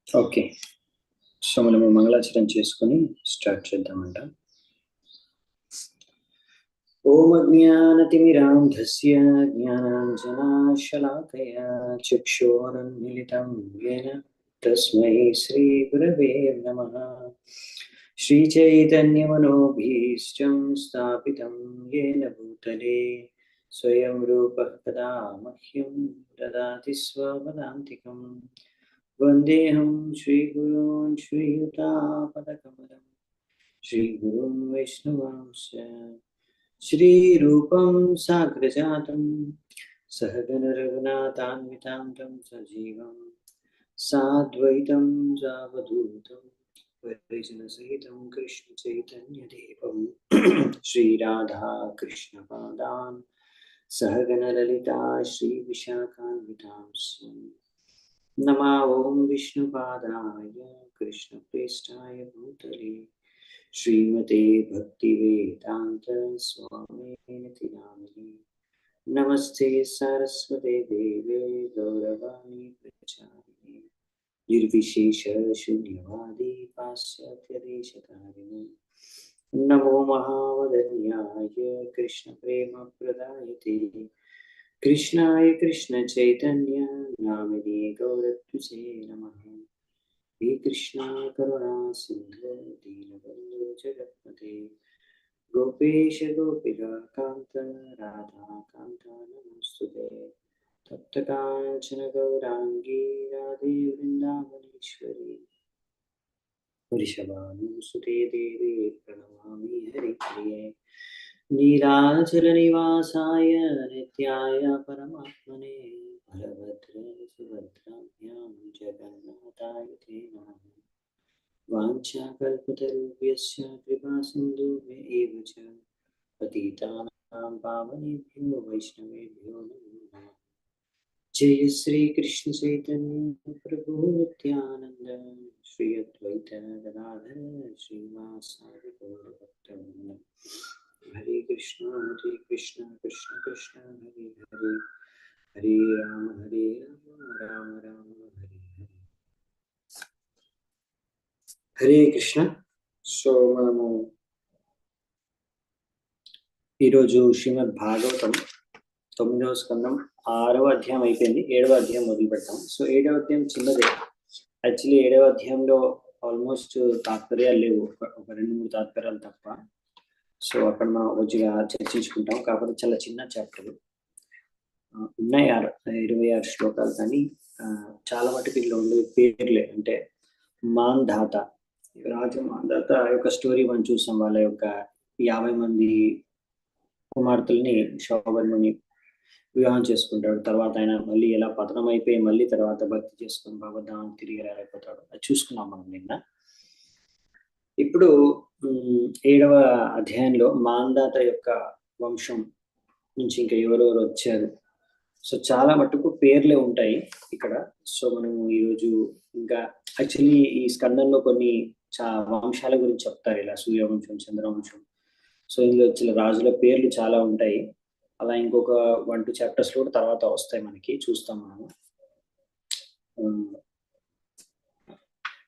Okay, so మనము మంగళాచరణ చేసుకుని start చేద్దామంట. ఓం అజ్ఞానతిమిరాంధస్య జ్ఞానాంజనాశలాకయా చక్షురున్మిలితం యేన తస్మై శ్రీ గురవే నమః. శ్రీచైతన్యమనోభీష్టం స్థాపితం యేన భూతలే స్వయం రూపః కదా మహ్యం దదాతి స్వపదాంతికం. వందేహం శ్రీగురూన్ శ్రీయుతాపదకమలం శ్రీగురుం వైష్ణవాంశ శ్రీరూపం సాగ్రజాతం సహగణ రఘునాథాన్వితాం తం సజీవం సాద్వైతం సావధూతం పరిజనసహితం కృష్ణ చైతన్యదేవం శ్రీరాధా కృష్ణ పాదాన్ సహగణ లలితా శ్రీ విశాఖాన్వితాంశ్చ. नमा ओम विष्णुपादाय कृष्णप्रेष्ठाय भूतले श्रीमते भक्तिवेदांत स्वामिनिति नामिने. नमस्ते सरस्वते देवे गौरवाणी प्रचारिणे निर्विशेष शून्यवादी पाश्चात्यदेशतारिणे. नमो महावदन्याय कृष्ण प्रेम प्रदायते कृष्णाय कृष्ण चैतन्य नामिने गौरत्वसे नमः. हे कृष्णा करुणा सिंधु दीनबन्धु जगत्पते गोपेश गोपिका कांत राधा कांत नमोस्तुते. तप्त कांचन गौरांगी राधे वृंदावनेश्वरी वृषभानुसुते देवी प्रणमामि हरिप्रिये. नीलाचलनिवासाय नित्याय परमात्मने बलभद्र सुभद्राभ्यां जगन्नाथाय ते नमः. वाञ्छाकल्पतरुभ्यश्च कृपासिन्धुभ्य एव च पतितानां पावनेभ्यो वैष्णवेभ्यो नमो नमः. जय श्री कृष्ण चैतन्य प्रभु नित्यानंद श्री अद्वैत गदाधर श्रीवासादि गौरभक्तवृंद. हरे कृष्ण कृष्ण कृष्ण हरे हरे हरे राम राम राम हरे हरे. హరే కృష్ణ. సో మనము ఈరోజు శ్రీమద్ భాగవతం 9వ స్కందం 6వ అధ్యాయం అయిపోయింది. 7వ అధ్యాయం మొదలు పెడతాం. సో 7వ అధ్యాయం చిన్నదే. యాక్చువల్లీ 7వ అధ్యాయంలో ఆల్మోస్ట్ తాత్పర్యాలు లేవు, ఒక 2-3 తాత్పర్యాలు తప్ప. సో అక్కడ మనం రోజుగా చర్చించుకుంటాం. కాకపోతే చాలా చిన్న చాప్టర్ ఉన్నాయి, 26 శ్లోకాలు. కానీ చాలా మటుకు ఇందులో ఉండే పేర్లే. అంటే మాంధాత, రాజు మాంధాత యొక్క స్టోరీ మనం చూసాం. వాళ్ళ యొక్క 50 మంది కుమార్తెల్ని శోభనుని వివాహం చేసుకుంటాడు. తర్వాత ఆయన మళ్ళీ ఎలా పతనం అయిపోయి మళ్ళీ తర్వాత భక్తి చేసుకుని భగవద్ధామానికి తిరిగి రాలేకపోతాడు. అది చూసుకున్నాం మనం నిన్న. ఇప్పుడు 7వ అధ్యాయంలో మాంధాత యొక్క వంశం నుంచి ఇంకా ఎవరెవరు వచ్చారు. సో చాలా మటుకు పేర్లే ఉంటాయి ఇక్కడ. సో మనము ఈరోజు ఇంకా యాక్చువల్లీ ఈ స్కందంలో కొన్ని వంశాల గురించి చెప్తారు, ఇలా సూర్యవంశం, చంద్రవంశం. సో ఇందులో వచ్చిన రాజుల పేర్లు చాలా ఉంటాయి. అలా ఇంకొక 1-2 చాప్టర్స్ కూడా తర్వాత వస్తాయి, మనకి చూస్తాం మనము.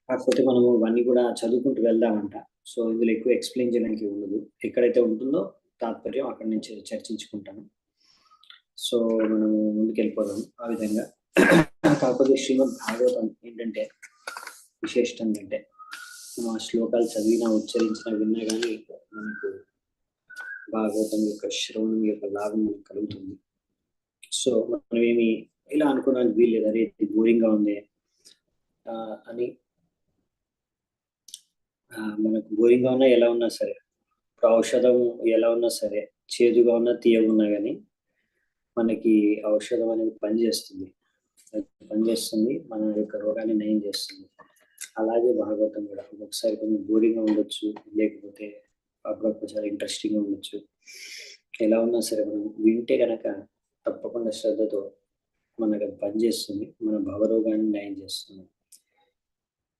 కాకపోతే మనము ఇవన్నీ కూడా చదువుకుంటూ వెళ్దామంట. సో ఇందులో ఎక్కువ ఎక్స్ప్లెయిన్ చేయడానికి ఉండదు. ఎక్కడైతే ఉంటుందో తాత్పర్యం అక్కడి నుంచి చర్చించుకుంటాను. సో మనము ముందుకు వెళ్ళిపోదాం ఆ విధంగా. కాకపోతే శ్రీమద్ భాగవతం ఏంటంటే విశేషం ఏంటంటే, మా శ్లోకాలు చదివినా ఉచ్చరించినా విన్నా కానీ మనకు భాగవతం యొక్క శ్రవణం యొక్క లాభం కలుగుతుంది. సో మనం ఏమి ఇలా అనుకోవడానికి వీల్లేదు, అదే బోరింగ్గా ఉంది అని. మనకు బోరింగ్గా ఉన్నా ఎలా ఉన్నా సరే, ఔషధం ఎలా ఉన్నా సరే, చేదుగా ఉన్నా తీయగా ఉన్నా కానీ మనకి ఔషధం అనేది పనిచేస్తుంది, మన యొక్క రోగాన్ని నయం చేస్తుంది. అలాగే భాగవతం కూడా ఒకసారి కొంచెం బోరింగ్గా ఉండొచ్చు, లేకపోతే అప్పుడప్పుడు చాలా ఇంట్రెస్టింగ్గా ఉండొచ్చు. ఎలా ఉన్నా సరే మనం వింటే కనుక తప్పకుండా శ్రద్ధతో మనకు అది పనిచేస్తుంది, మన భవరోగాన్ని నయం చేస్తుంది.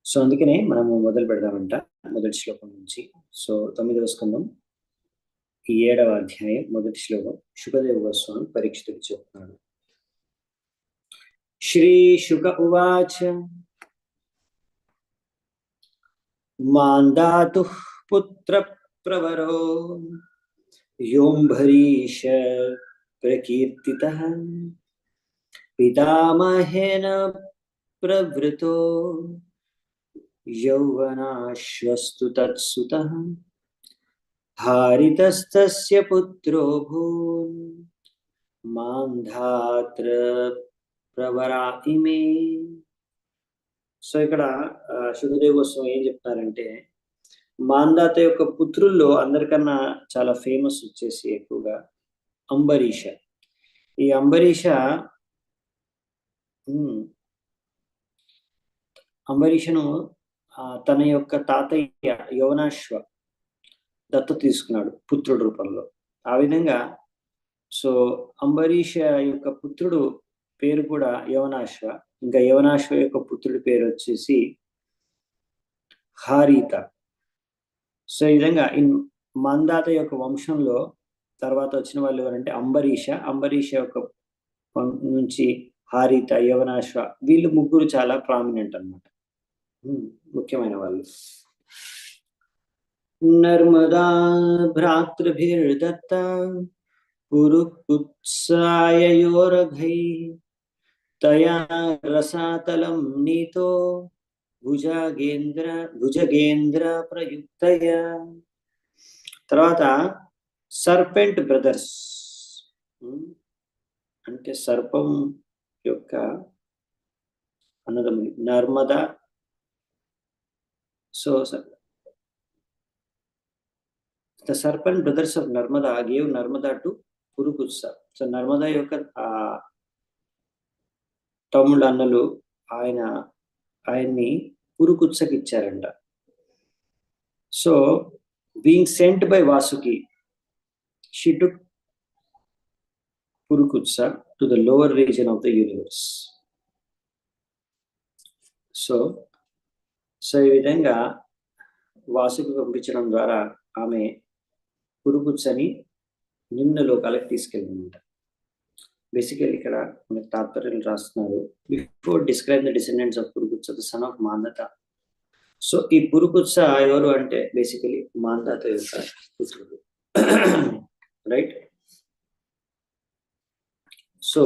సో అందుకనే మనము మొదలు పెడదామంట మొదటి శ్లోకం నుంచి. సో 9వ స్కందం 7వ అధ్యాయం మొదటి శ్లోకం. శుకదేవ గోస్వామి పరీక్షితుడికి చెప్తున్నాడు. శ్రీ శుక ఉవాచ మాందాతుః పుత్ర ప్రవరో యోంభరీష ప్రకీర్తితః పితామహేన ప్రవృతో యౌవనాశ్వస్తు తత్సుతః హారితస్తస్య పుత్రోऽభూన్ మాంధాత్ర ప్రవరా ఇమే. సో ఇక్కడ శుకదేవ గోస్వామి ఏం చెప్తారంటే, మాంధాత యొక్క పుత్రుల్లో అందరికన్నా చాలా ఫేమస్ వచ్చేసి ఎక్కువగా అంబరీష. ఈ అంబరీషను తన యొక్క తాతయ్య యవనాశ్వ దత్తత తీసుకున్నాడు పుత్రుడు రూపంలో. ఆ విధంగా సో అంబరీష యొక్క పుత్రుడు పేరు కూడా యవనాశ్వ. ఇంకా యవనాశ్వ యొక్క పుత్రుడి పేరు వచ్చేసి హారీత. సో ఈ విధంగా మాంధాత యొక్క వంశంలో తర్వాత వచ్చిన వాళ్ళు ఎవరంటే అంబరీష యొక్క నుంచి హారీత, యవనాశ్వ, వీళ్ళు ముగ్గురు చాలా ప్రామినెంట్ అన్నమాట, ముఖ్యమైన వాళ్ళు. నర్మదా భ్రాతృభిర్దత్త పురుకుత్సాయయోరఘై తయా రసాతలం నీతో భుజగేంద్ర ప్రయుక్తయ. తర్వాత సర్పెంట్ బ్రదర్స్ అంటే సర్పం యొక్క అన్నదమ్ములు Narmada. So the serpent brothers of Narmada gave Narmada to Purukutsa. So Narmada యొక్క తమ్ముడు అన్నలు ఆయన్ని పురుకుత్సకి ఇచ్చారంట. So being sent by Vasuki, she took Purukutsa to the lower region of the universe. So ఈ విధంగా వాసుకి పంపించడం ద్వారా ఆమె పురుకుత్సని నిమ్న లోకాలకు తీసుకెళ్ళిందంట. బేసికల్లీ ఇక్కడ మనకి తాత్పర్యాలు రాస్తున్నారు. Before describe the descendants of Purukutsa the son of Mandhata. So ఈ పురుకుత్స ఎవరు అంటే బేసికలీ మాంధాత యొక్క పుత్రుడు, రైట్. సో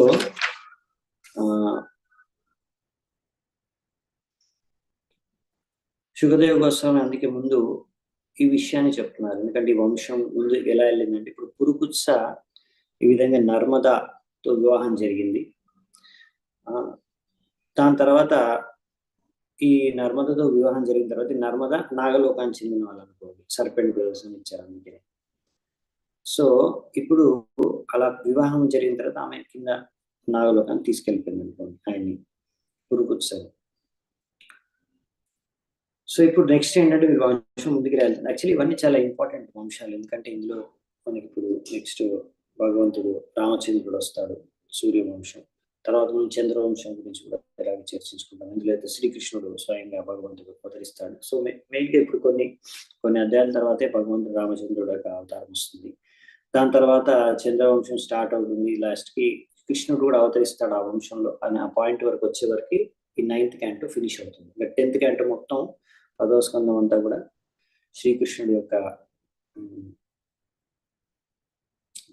శుకదేవ గోస్వామి అందుకే ముందు ఈ విషయాన్ని చెప్తున్నారు. ఎందుకంటే ఈ వంశం ముందు ఎలా వెళ్ళిందంటే, ఇప్పుడు పురుకుత్స ఈ విధంగా నర్మదాతో వివాహం జరిగింది. దాని తర్వాత ఈ నర్మదతో వివాహం జరిగిన తర్వాత నర్మద నాగలోకానికి చెందిన వాళ్ళు అనుకోండి, సర్పెంట్ బ్రదర్స్ అని ఇచ్చారు అందుకే. సో ఇప్పుడు అలా వివాహం జరిగిన తర్వాత ఆమె కింద నాగలోకాన్ని తీసుకెళ్ళిపోయింది అనుకోండి ఆయన్ని, పురుకుత్సని. సో ఇప్పుడు నెక్స్ట్ ఏంటంటే వీళ్ళు వంశం ముందుకు వెళ్తుంది. యాక్చువల్లీ ఇవన్నీ చాలా ఇంపార్టెంట్ వంశాలు, ఎందుకంటే ఇందులో మనకి ఇప్పుడు నెక్స్ట్ భగవంతుడు రామచంద్రుడు వస్తాడు, సూర్యవంశం. తర్వాత మనం చంద్రవంశం గురించి కూడా ఇలాగే చర్చించుకుంటాం. ఇందులో అయితే శ్రీకృష్ణుడు స్వయంగా భగవంతుడు అవతరిస్తాడు. సో మెయిన్గా ఇప్పుడు కొన్ని అధ్యాయాల తర్వాతే భగవంతుడు రామచంద్రుడు యొక్క అవతారం వస్తుంది. దాని తర్వాత చంద్రవంశం స్టార్ట్ అవుతుంది. లాస్ట్కి కృష్ణుడు కూడా అవతరిస్తాడు ఆ వంశంలో అని. ఆ పాయింట్ వరకు వచ్చే వరకు ఈ 9th క్యాంటో ఫినిష్ అవుతుంది. 10th క్యాంటో మొత్తం 10వ స్కందం అంతా కూడా శ్రీకృష్ణుడి యొక్క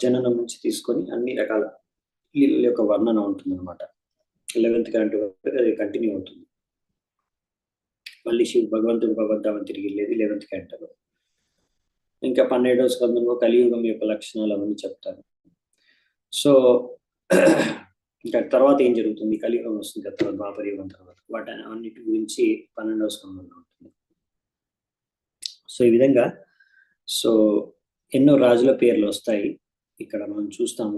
జననం నుంచి తీసుకొని అన్ని రకాల లీలల యొక్క వర్ణన ఉంటుంది అనమాట. 11th క్యాంటో వరకు అది కంటిన్యూ అవుతుంది. మళ్ళీ భగవంతుడు భగవంతామని తిరిగి వెళ్ళేది 11th క్యాంటోలో. ఇంకా 12వ స్కందంలో కలియుగం యొక్క లక్షణాలు అవన్నీ చెప్తారు. సో ఇంకా తర్వాత ఏం జరుగుతుంది, కలియుగం వస్తుంది కదా, ద్వాపరయుగం తర్వాత, వాటి అన్నిటి గురించి 12వ స్కందంలో ఉంటుంది. సో ఈ విధంగా సో ఎన్నో రాజుల పేర్లు వస్తాయి ఇక్కడ మనం చూస్తాము.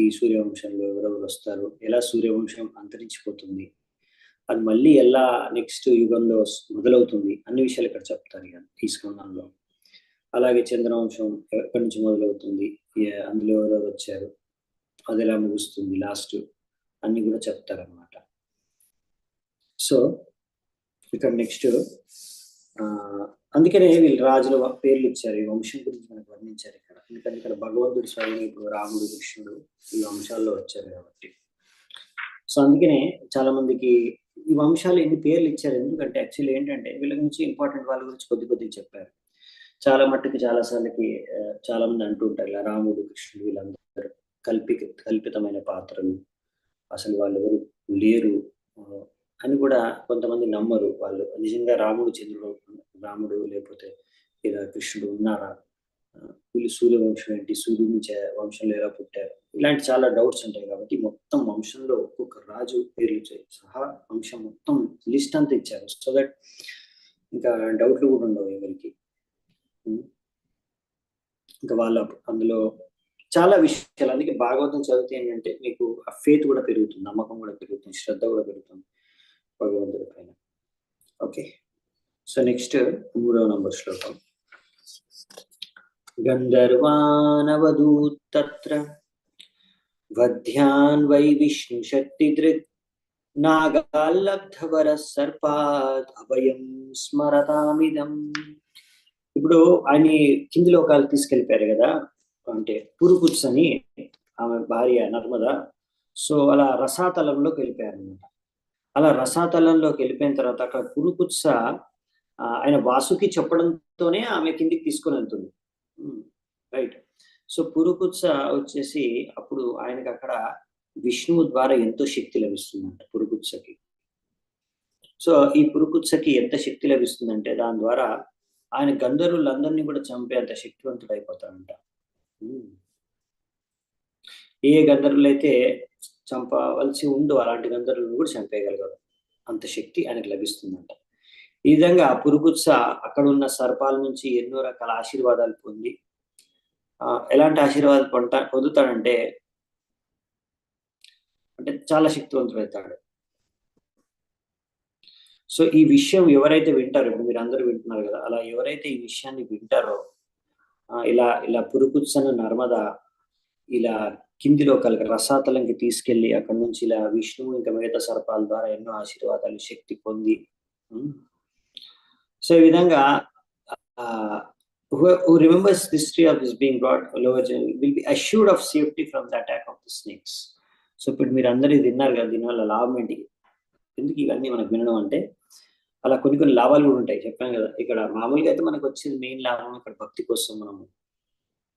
ఈ సూర్యవంశంలో ఎవరెవరు వస్తారు, ఎలా సూర్యవంశం అంతరించిపోతుంది, అది మళ్ళీ ఎలా నెక్స్ట్ యుగంలో మొదలవుతుంది, అన్ని విషయాలు ఇక్కడ చెప్తారు ఈ స్కందంలో. అలాగే చంద్రవంశం ఎక్కడి నుంచి మొదలవుతుంది, అందులో ఎవరెవరు వచ్చారు, అది ఎలా ముగుస్తుంది, లాస్ట్ అన్ని కూడా చెప్తారనమాట. సో ఇక్కడ నెక్స్ట్ అందుకనే వీళ్ళు రాజుల పేర్లు ఇచ్చారు, ఈ వంశం గురించి మనకు వర్ణించారు ఇక్కడ. ఎందుకంటే ఇక్కడ భగవంతుడు స్వయం ఇప్పుడు రాముడు, కృష్ణుడు ఈ వంశాల్లో వచ్చారు కాబట్టి. సో అందుకనే చాలా మందికి ఈ వంశాలు ఎన్ని పేర్లు ఇచ్చారు ఎందుకంటే యాక్చువల్లీ ఏంటంటే వీళ్ళ గురించి ఇంపార్టెంట్ వాళ్ళ గురించి కొద్ది చెప్పారు. చాలా మట్టుకు చాలా సార్లకి చాలా మంది అంటూ ఉంటారు ఇలా రాముడు కృష్ణుడు వీళ్ళందరూ కల్పితమైన పాత్రలు, అసలు వాళ్ళు ఎవరు లేరు అని కూడా కొంతమంది నమ్మరు. వాళ్ళు నిజంగా రాముడు లేకపోతే ఇలా కృష్ణుడు ఉన్నారా, వీళ్ళు సూర్యవంశం ఏంటి, సూర్యుడి నుంచి వంశంలో ఎలా పుట్టారు, ఇలాంటి చాలా డౌట్స్ ఉంటాయి. కాబట్టి మొత్తం వంశంలో ఒక్కొక్క రాజు పేర్లు సహా వంశం మొత్తం లిస్ట్ అంతా ఇచ్చారు. సో దట్ ఇంకా డౌట్లు కూడా ఉండవు ఎవరికి. ఇంకా వాళ్ళ అందులో చాలా విషయాలు, అందుకే భాగవతం చదివితే ఏంటంటే మీకు ఆ ఫేత్ కూడా పెరుగుతుంది, నమ్మకం కూడా పెరుగుతుంది, శ్రద్ధ కూడా పెరుగుతుంది భగవంతుడి పైన. ఓకే, సో నెక్స్ట్ 3వ నంబర్ శ్లోకం. గంధర్వానవధూత్ తత్ర వధ్యాన్ వై విష్ణు శక్తి దృక్ నాగాల్లబ్ధవర సర్పాత్ అభయం స్మరతామిదం. ఇప్పుడు ఆయన కింది లోకాలు తీసుకెళ్ళిపోయారు కదా, అంటే పురుకుత్స్ అని ఆమె భార్య నర్మద. సో అలా రసాతలంలోకి వెళ్ళిపోయారు అనమాట. అలా రసాతలంలోకి వెళ్ళిపోయిన తర్వాత అక్కడ పురుకుత్స ఆయన వాసుకి చెప్పడంతోనే ఆమె కిందికి తీసుకొని వెళ్తుంది. రైట్. సో పురుకుత్స వచ్చేసి అప్పుడు ఆయనకి అక్కడ విష్ణువు ద్వారా ఎంతో శక్తి లభిస్తుందంట పురుకుత్సకి. సో ఈ పురుకుత్సకి ఎంత శక్తి లభిస్తుందంటే దాని ద్వారా ఆయన గంధర్వులందరినీ కూడా చంపేంత శక్తివంతుడు అయిపోతాడంట. ఏ గంధర్వులైతే చంపవలసి ఉందో అలాంటి గంధర్వులను కూడా చంపేయగలగారు, అంత శక్తి ఆయనకు లభిస్తుందంట. ఈ విధంగా పురుకుత్స అక్కడ ఉన్న సర్పాల నుంచి ఎన్నో రకాల ఆశీర్వాదాలు పొంది ఎలాంటి ఆశీర్వాదాలు పొందుతాడంటే చాలా శక్తివంతుడు అవుతాడు. సో ఈ విషయం ఎవరైతే వింటారో, ఇప్పుడు మీరు అందరూ వింటున్నారు కదా, అలా ఎవరైతే ఈ విషయాన్ని వింటారో ఇలా పురుకుత్సను నర్మద ఇలా కింది లోకాలకి రసాతలంకి తీసుకెళ్లి అక్కడ నుంచి ఇలా విష్ణువు ఇంకా మిగతా సర్పాల ద్వారా ఎన్నో ఆశీర్వాదాలు శక్తి పొంది, సో ఈ విధంగా who remembers the history of this being brought lower will be assured of safety from the attack of the snakes. So ఇప్పుడు మీరు అందరూ విన్నారు కదా, దీనివల్ల లాభం ఏంటి, ఎందుకు ఇవన్నీ మనకు వినడం అంటే అలా కొన్ని లాభాలు కూడా ఉంటాయి. చెప్పాను కదా, ఇక్కడ మామూలుగా అయితే మనకు వచ్చేది మెయిన్ లాభం ఇక్కడ భక్తి కోసం, మనము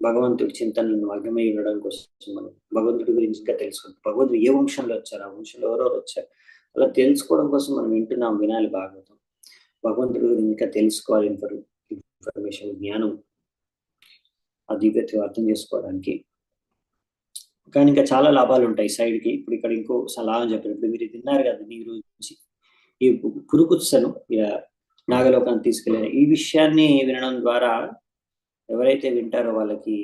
భగవంతుడి చింతనను అర్థమై ఉండడం కోసం, మనం భగవంతుడి గురించి ఇంకా తెలుసుకుంటాం. భగవంతుడు ఏ వంశంలో వచ్చారు, ఆ వంశంలో ఎవరెవరు వచ్చారు, అలా తెలుసుకోవడం కోసం మనం వింటున్నాం, వినాలి భాగవతం. భగవంతుడి గురించి ఇంకా తెలుసుకోవాలి, ఇన్ఫర్మేషన్, జ్ఞానం, ఆ దివ్యత్వం అర్థం చేసుకోవడానికి. కానీ ఇంకా చాలా లాభాలు ఉంటాయి సైడ్కి. ఇప్పుడు ఇక్కడ ఇంకో లాభం చెప్పారు. ఇప్పుడు మీరు తిన్నారు కదా దీని గురించి, ఈ పురుకుత్సను నాగలోకాన్ని తీసుకెళ్ళిన ఈ విషయాన్ని వినడం ద్వారా ఎవరైతే వింటారో వాళ్ళకి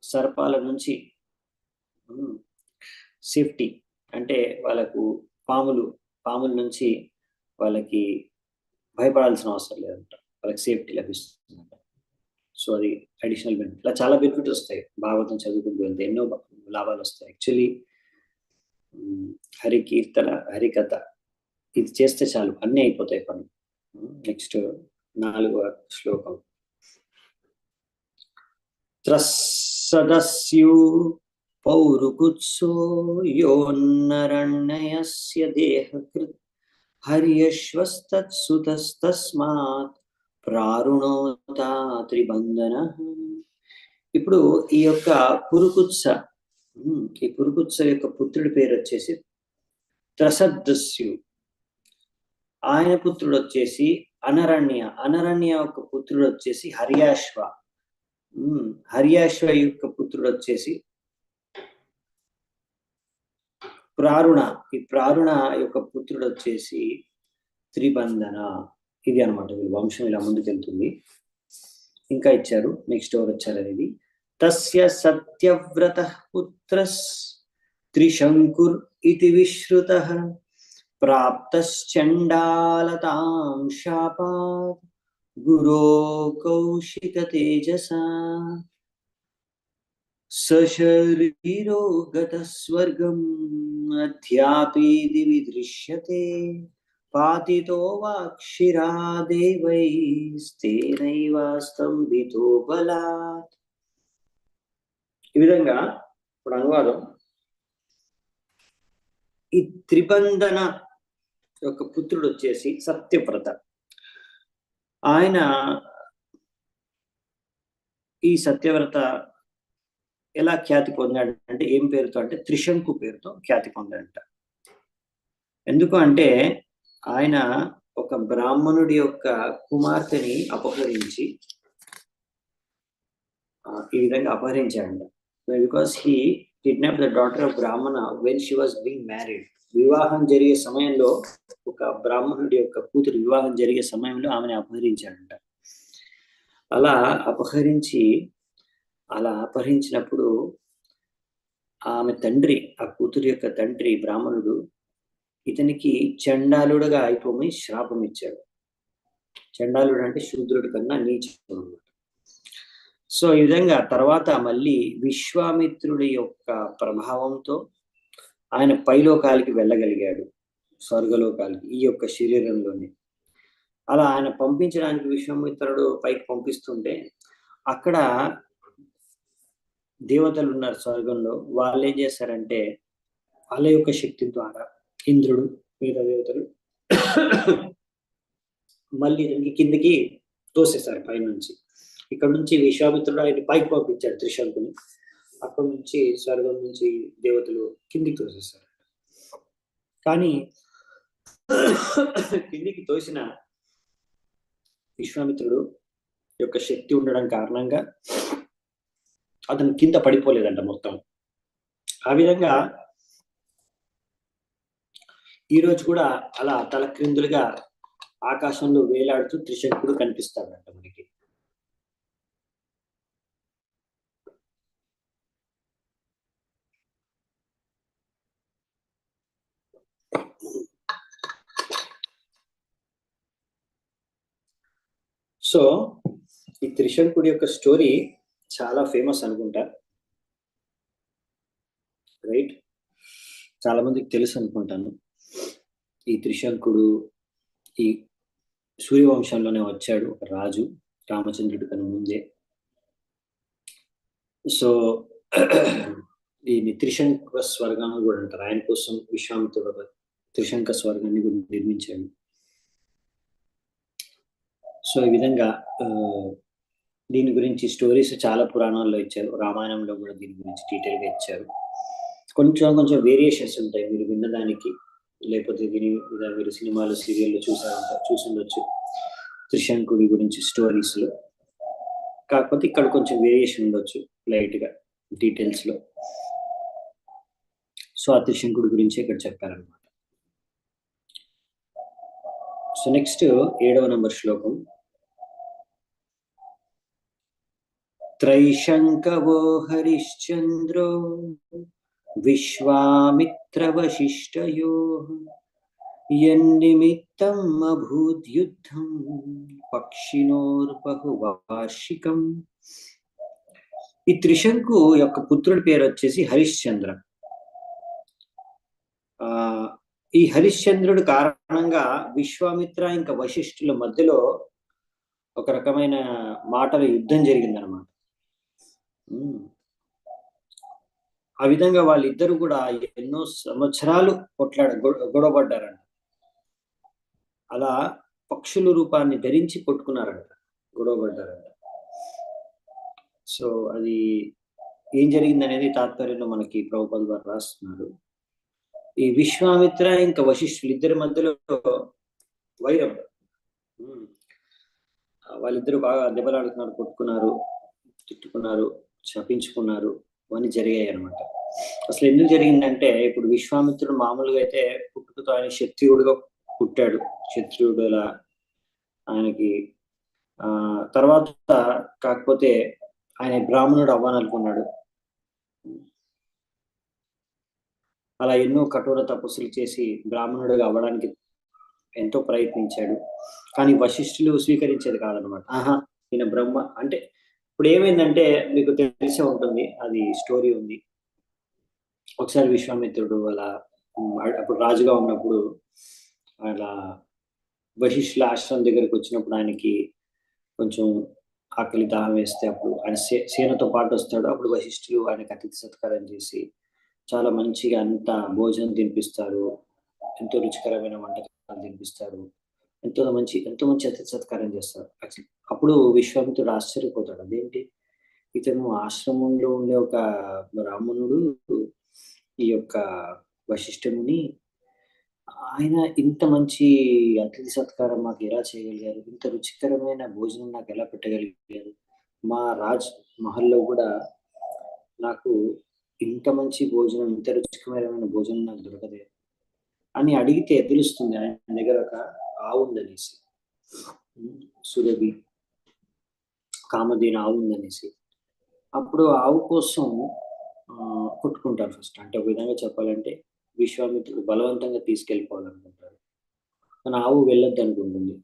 సర్పాల నుంచి సేఫ్టీ, అంటే వాళ్ళకు పాముల నుంచి వాళ్ళకి భయపడాల్సిన అవసరం లేదంట, వాళ్ళకి సేఫ్టీ లభిస్తుందంట. సో అది అడిషనల్ బెనిఫిట్. ఇలా చాలా బెనిఫిట్స్ వస్తాయి భాగవతం చదువుకుంటూ వెళ్తే, ఎన్నో లాభాలు వస్తాయి. యాక్చువల్లీ హరికీర్తన, హరికథ ఇది చేస్తే చాలు, అన్నీ అయిపోతాయి పని. నెక్స్ట్ 4వ శ్లోకం. త్రస్సదస్యు పౌరుకుత్సో యోన్నరణ్యస్య దేహకృత్ హర్యశ్వస్తత్సుతస్తస్మాత్ ప్రారుణోతా త్రిబంధన. ఇప్పుడు ఈ యొక్క పురుకుత్స యొక్క పుత్రుడి పేరు వచ్చేసి త్రసదస్యు. ఆయన పుత్రుడు వచ్చేసి అనరణ్య యొక్క పుత్రుడు వచ్చేసి హర్యాశ్వ. హర్యాశ్వ యొక్క పుత్రుడు వచ్చేసి ప్రారుణ. ఈ ప్రారుణ యొక్క పుత్రుడు వచ్చేసి త్రిబంధన. ఇది అనమాట వీళ్ళ వంశం ఇలా ముందుకెళ్తుంది. ఇంకా ఇచ్చారు, నెక్స్ట్ ఎవరు వచ్చారు అనేది. తస్య సత్యవ్రత పుత్రస్ త్రిశంకుర్ ఇతి విశ్రుతః ప్రాప్తశ్చండాలతాం శాపాత్ గురో కౌశిక తేజసా సశరీరో గతః స్వర్గం అధ్యాపి దివి దృశ్యతే పాతితో వాక్షిరా దేవైస్తేనైవ స్తంభితో బలాత్. ఈ విధంగా ఇప్పుడు అనువాదం. ఈ త్రిబంధన యొక్క పుత్రుడు వచ్చేసి సత్యవ్రత. ఆయన ఈ సత్యవ్రత ఎలా ఖ్యాతి పొందాడు అంటే ఏం పేరుతో అంటే త్రిశంకు పేరుతో ఖ్యాతి పొందాడంట. ఎందుకు అంటే ఆయన ఒక బ్రాహ్మణుడి యొక్క కుమార్తెని అపహరించి ఈ విధంగా అపహరించాడంట. Because he kidnap the daughter of brahmana when she was being married. వివాహం జరిగే సమయంలో ఒక బ్రాహ్మణుడి యొక్క కూతురు వివాహం జరిగే సమయంలో ఆమెను అపహరించాడంట. అలా అపహరించినప్పుడు ఆమె తండ్రి, ఆ కూతురు యొక్క తండ్రి బ్రాహ్మణుడు ఇతనికి చండాలుడుగా అయిపోయి శాపం ఇచ్చాడు. చండాలుడు అంటే శూద్రుడి కన్నా నీచుడు అన్నమాట. సో ఈ విధంగా తర్వాత మళ్ళీ విశ్వామిత్రుడి యొక్క ప్రభావంతో ఆయన పైలోకాలకి వెళ్ళగలిగాడు, స్వర్గలోకాలకి, ఈ యొక్క శరీరంలోనే. అలా ఆయన పంపించడానికి విశ్వామిత్రుడు పైకి పంపిస్తుంటే అక్కడ దేవతలు ఉన్నారు స్వర్గంలో. వాళ్ళు ఏం చేశారంటే వాళ్ళ యొక్క శక్తి ద్వారా ఇంద్రుడు, మిగతా దేవతలు మళ్ళీ కిందకి తోసేశారు పైనుంచి. ఇక్కడ నుంచి విశ్వామిత్రుడు ఆయన పైకి పంపించాడు త్రిశంకుని. అక్కడ నుంచి స్వర్గం నుంచి దేవతలు కిందికి తోసేశారు. కానీ కిందికి తోసిన విశ్వామిత్రుడు యొక్క శక్తి ఉండడం కారణంగా అతను కింద పడిపోలేదంట మొత్తం. ఆ విధంగా ఈరోజు కూడా అలా తల క్రిందులుగా ఆకాశంలో వేలాడుతూ త్రిశంకుడు కనిపిస్తాడంట మనకి. సో ఈ త్రిశంకుడి యొక్క స్టోరీ చాలా ఫేమస్ అనుకుంటా, రైట్? చాలా మందికి తెలుసు అనుకుంటాను. ఈ త్రిశంకుడు ఈ సూర్యవంశంలోనే వచ్చాడు, ఒక రాజు, రామచంద్రుడి కన్నా ముందే. సో దీన్ని త్రిశంక స్వర్గం కూడా అంటారు. ఆయన కోసం విశ్వామిత్రుడు త్రిశంక స్వర్గాన్ని కూడా నిర్మించాడు. సో ఈ విధంగా దీని గురించి స్టోరీస్ చాలా పురాణాల్లో ఇచ్చారు, రామాయణంలో కూడా దీని గురించి డీటెయిల్గా ఇచ్చారు. కొంచెం వేరియేషన్స్ ఉంటాయి మీరు విన్నదానికి, లేకపోతే దీని మీరు సినిమాలు సీరియల్లో చూసుండొచ్చు త్రిశంకుడి గురించి స్టోరీస్లో. కాకపోతే ఇక్కడ కొంచెం వేరియేషన్ ఉండొచ్చు లైట్గా డీటెయిల్స్లో. సో ఆ త్రిశంకుడి గురించి ఇక్కడ చెప్పారనమాట. సో నెక్స్ట్ 7వ నంబర్ శ్లోకం. త్రైశంకవో హరిశ్చంద్రో విశ్వామిత్రవశిష్టయోః యన్నిమిత్తం అభూద్యుద్ధం పక్షిణోర్బహువార్షికం. ఈ త్రిశంకు యొక్క పుత్రుడి పేరు వచ్చేసి హరిశ్చంద్ర. ఈ హరిశ్చంద్రుడి కారణంగా విశ్వామిత్ర ఇంకా వశిష్ఠుల మధ్యలో ఒక రకమైన మాటల యుద్ధం జరిగిందనమాట. ఆ విధంగా వాళ్ళిద్దరు కూడా ఎన్నో సంవత్సరాలు గొడవపడ్డారంట. అలా పక్షుల రూపాన్ని ధరించి కొట్టుకున్నారంట, గొడవపడ్డారంట. సో అది ఏం జరిగిందనేది తాత్పర్యంలో మనకి ప్రభుపాద గారు రాస్తున్నారు. ఈ విశ్వామిత్ర ఇంకా వశిష్ఠులు ఇద్దరి మధ్యలో వైరం, వాళ్ళిద్దరు బాగా దెబ్బలాడుతున్నారు, కొట్టుకున్నారు, తిట్టుకున్నారు, శపించుకున్నారు, అవన్నీ జరిగాయి అనమాట. అసలు ఎందుకు జరిగిందంటే ఇప్పుడు విశ్వామిత్రుడు మామూలుగా అయితే పుట్టుకతో ఆయన క్షత్రియుడుగా పుట్టాడు, క్షత్రియుడులా ఆయనకి తర్వాత కాకపోతే ఆయన బ్రాహ్మణుడు అవ్వాలనుకున్నాడు. అలా ఎన్నో కఠోర తపస్సులు చేసి బ్రాహ్మణుడిగా అవ్వడానికి ఎంతో ప్రయత్నించాడు. కానీ వశిష్ఠులు స్వీకరించేది కాదనమాట. ఈయన బ్రహ్మ అంటే. ఇప్పుడు ఏమైందంటే మీకు తెలిసే ఉంటుంది, అది స్టోరీ ఉంది. ఒకసారి విశ్వామిత్రుడు అలా అప్పుడు రాజుగా ఉన్నప్పుడు అలా వశిష్ఠుల ఆశ్రమం దగ్గరికి వచ్చినప్పుడు ఆయనకి కొంచెం ఆకలి దాహం వేస్తే అప్పుడు ఆయన సేనతో పాటు వస్తాడు. అప్పుడు వశిష్ఠులు ఆయనకి అతిథి సత్కారం చేసి చాలా మంచిగా అంతా భోజనం తినిపిస్తారు, ఎంతో రుచికరమైన వంటకాలు పంపిస్తారు. ఎంతో మంచి అతిథి సత్కారం చేస్తారు. అప్పుడు విశ్వామిత్రుడు ఆశ్చర్యపోతాడు. అదేంటి, ఇతను ఆశ్రమంలో ఉండే ఒక బ్రాహ్మణుడు, ఈ యొక్క వశిష్ఠ ముని, ఆయన ఇంత మంచి అతిథి సత్కారం మాకు ఎలా చేయగలిగారు? ఇంత రుచికరమైన భోజనం నాకు ఎలా పెట్టగలిగారు? మా రాజ్ మహల్‌లో గూడా నాకు ఇంత మంచి భోజనం, ఇంత రుచికరమైన భోజనం నాకు దొరకదే అని అడిగితే తెలుస్తుంది ఆయన దగ్గర ఒక ఆవు ఉందనేసి. సురభి, కామధేను ఆవు ఉందనేసి. అప్పుడు ఆవు కోసం కొట్టుకుంటారు ఫస్ట్. అంటే ఒక విధంగా చెప్పాలంటే విశ్వామిత్రుడు బలవంతంగా తీసుకెళ్ళిపోవాలనుకుంటాడు. కానీ ఆవు వెళ్ళొద్దనుకుంటుంది.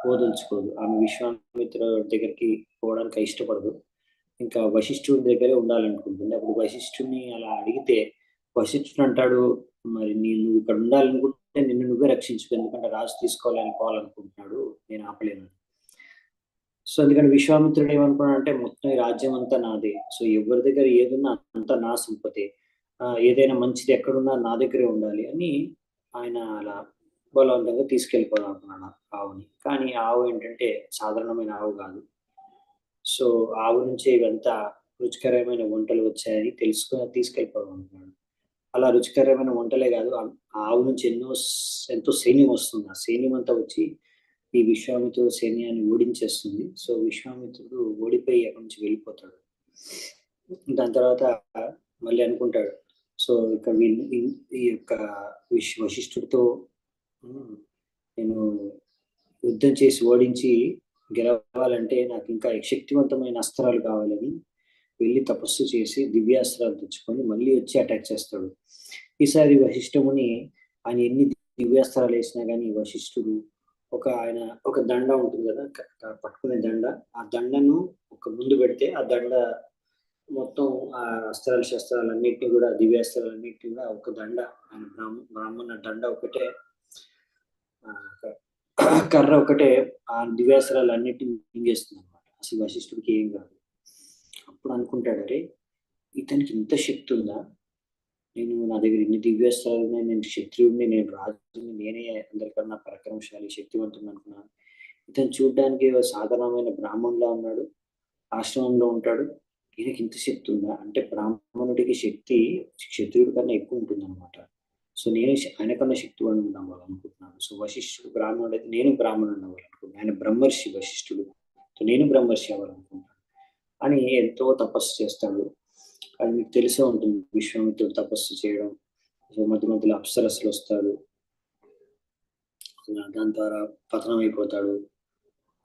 పోదలుచుకోదు. ఆమె విశ్వామిత్రుడి దగ్గరికి పోవడానికి ఇష్టపడదు. ఇంకా వశిష్ఠుడి దగ్గరే ఉండాలనుకుంటుంది. అప్పుడు వశిష్ఠుడిని అలా అడిగితే వశిష్ఠుడు అంటాడు, మరి నువ్వు ఇక్కడ ఉండాలనుకుంటే నిన్ను నువ్వే రక్షించుకో. ఎందుకంటే రాజు తీసుకోవాలనుకుంటున్నాడు, నేను ఆపలేను. సో అందుకని విశ్వామిత్రుడు ఏమనుకున్నాడంటే మొత్తం ఈ రాజ్యం అంతా నాదే. సో ఎవరి దగ్గర ఏదున్నా అంతా నా సంపదే. ఏదైనా మంచిది ఎక్కడున్నా నా దగ్గరే ఉండాలి అని ఆయన అలా బలవంతంగా తీసుకెళ్ళిపోదాం అనుకున్నాడు ఆవుని. కానీ ఆవు ఏంటంటే సాధారణమైన ఆవు కాదు. సో ఆవు నుంచే ఇవంతా రుచికరమైన వంటలు వచ్చాయని తెలుసుకొని తీసుకెళ్ళిపోదాం అనుకున్నాడు. అలా రుచికరమైన వంటలే కాదు, ఆవు నుంచి ఎంతో సైన్యం వస్తుంది. ఆ సైన్యం అంతా వచ్చి ఈ విశ్వామిత్రుడు సైన్యాన్ని ఓడించేస్తుంది. సో విశ్వామిత్రుడు ఓడిపోయి అక్కడి నుంచి వెళ్ళిపోతాడు. దాని తర్వాత మళ్ళీ అనుకుంటాడు, సో ఇక ఈ యొక్క వశిష్ఠుడితో నేను యుద్ధం చేసి ఓడించి గెలవాలంటే నాకు ఇంకా శక్తివంతమైన అస్త్రాలు కావాలని వెళ్ళి తపస్సు చేసి దివ్యాస్త్రాలు తెచ్చుకొని మళ్ళీ వచ్చి అటాక్ చేస్తాడు. ఈసారి వశిష్ఠముని ఆయన ఎన్ని దివ్యాస్త్రాలు వేసినా కానీ వశిష్ఠుడు ఆయన ఒక దండ ఉంటుంది కదా, పట్టుకునే దండ, ఆ దండను ఒక ముందు పెడితే ఆ దండ మొత్తం ఆ శస్త్రాలు అన్నిటిని కూడా, దివ్యాస్త్రాలు అన్నిటిని కూడా ఒక దండ, ఆయన బ్రాహ్మణ దండ ఒకటే, కర్ర ఒకటే ఆ దివ్యాస్త్రాలు అన్నిటిని మింగేస్తుంది అనమాట. అసలు వశిష్ఠుడికి ఏం కాదు. అప్పుడు అనుకుంటాడు, అరే ఇతనికి ఇంత శక్తి ఉందా, నా దగ్గర ఇన్ని దివ్యాస్త్రాలు ఉన్నాయి, నేను క్షత్రియుడిని, నేను రాజుని, నేనే అందరికన్నా పరాక్రమశాలి, శక్తివంతుడు అనుకున్నాను. ఇతను చూడ్డానికి సాధారణమైన బ్రాహ్మణులా ఉన్నాడు, ఆశ్రమంలో ఉంటాడు, ఈయనకి ఇంత శక్తి ఉందా అంటే బ్రాహ్మణుడికి శక్తి క్షత్రియుడి కన్నా ఎక్కువ ఉంటుంది అనమాట. సో నేను ఆయన కన్నా శక్తివంతుడు అవ్వాలనుకుంటున్నాను. సో వశిష్ఠుడు బ్రాహ్మణుడు అయితే నేను బ్రాహ్మణుడు అవ్వాలనుకుంటున్నాను. ఆయన బ్రహ్మర్షి వశిష్ఠుడు, సో నేను బ్రహ్మర్షి అవ్వాలనుకుంటున్నాను అని ఎంతో తపస్సు చేస్తాడు. అది మీకు తెలిసే ఉంటుంది, విశ్వామిత్రుడు తపస్సు చేయడం. సో మధ్య మధ్యలో అప్సరస్సులు వస్తాడు, దాని ద్వారా పతనం అయిపోతాడు.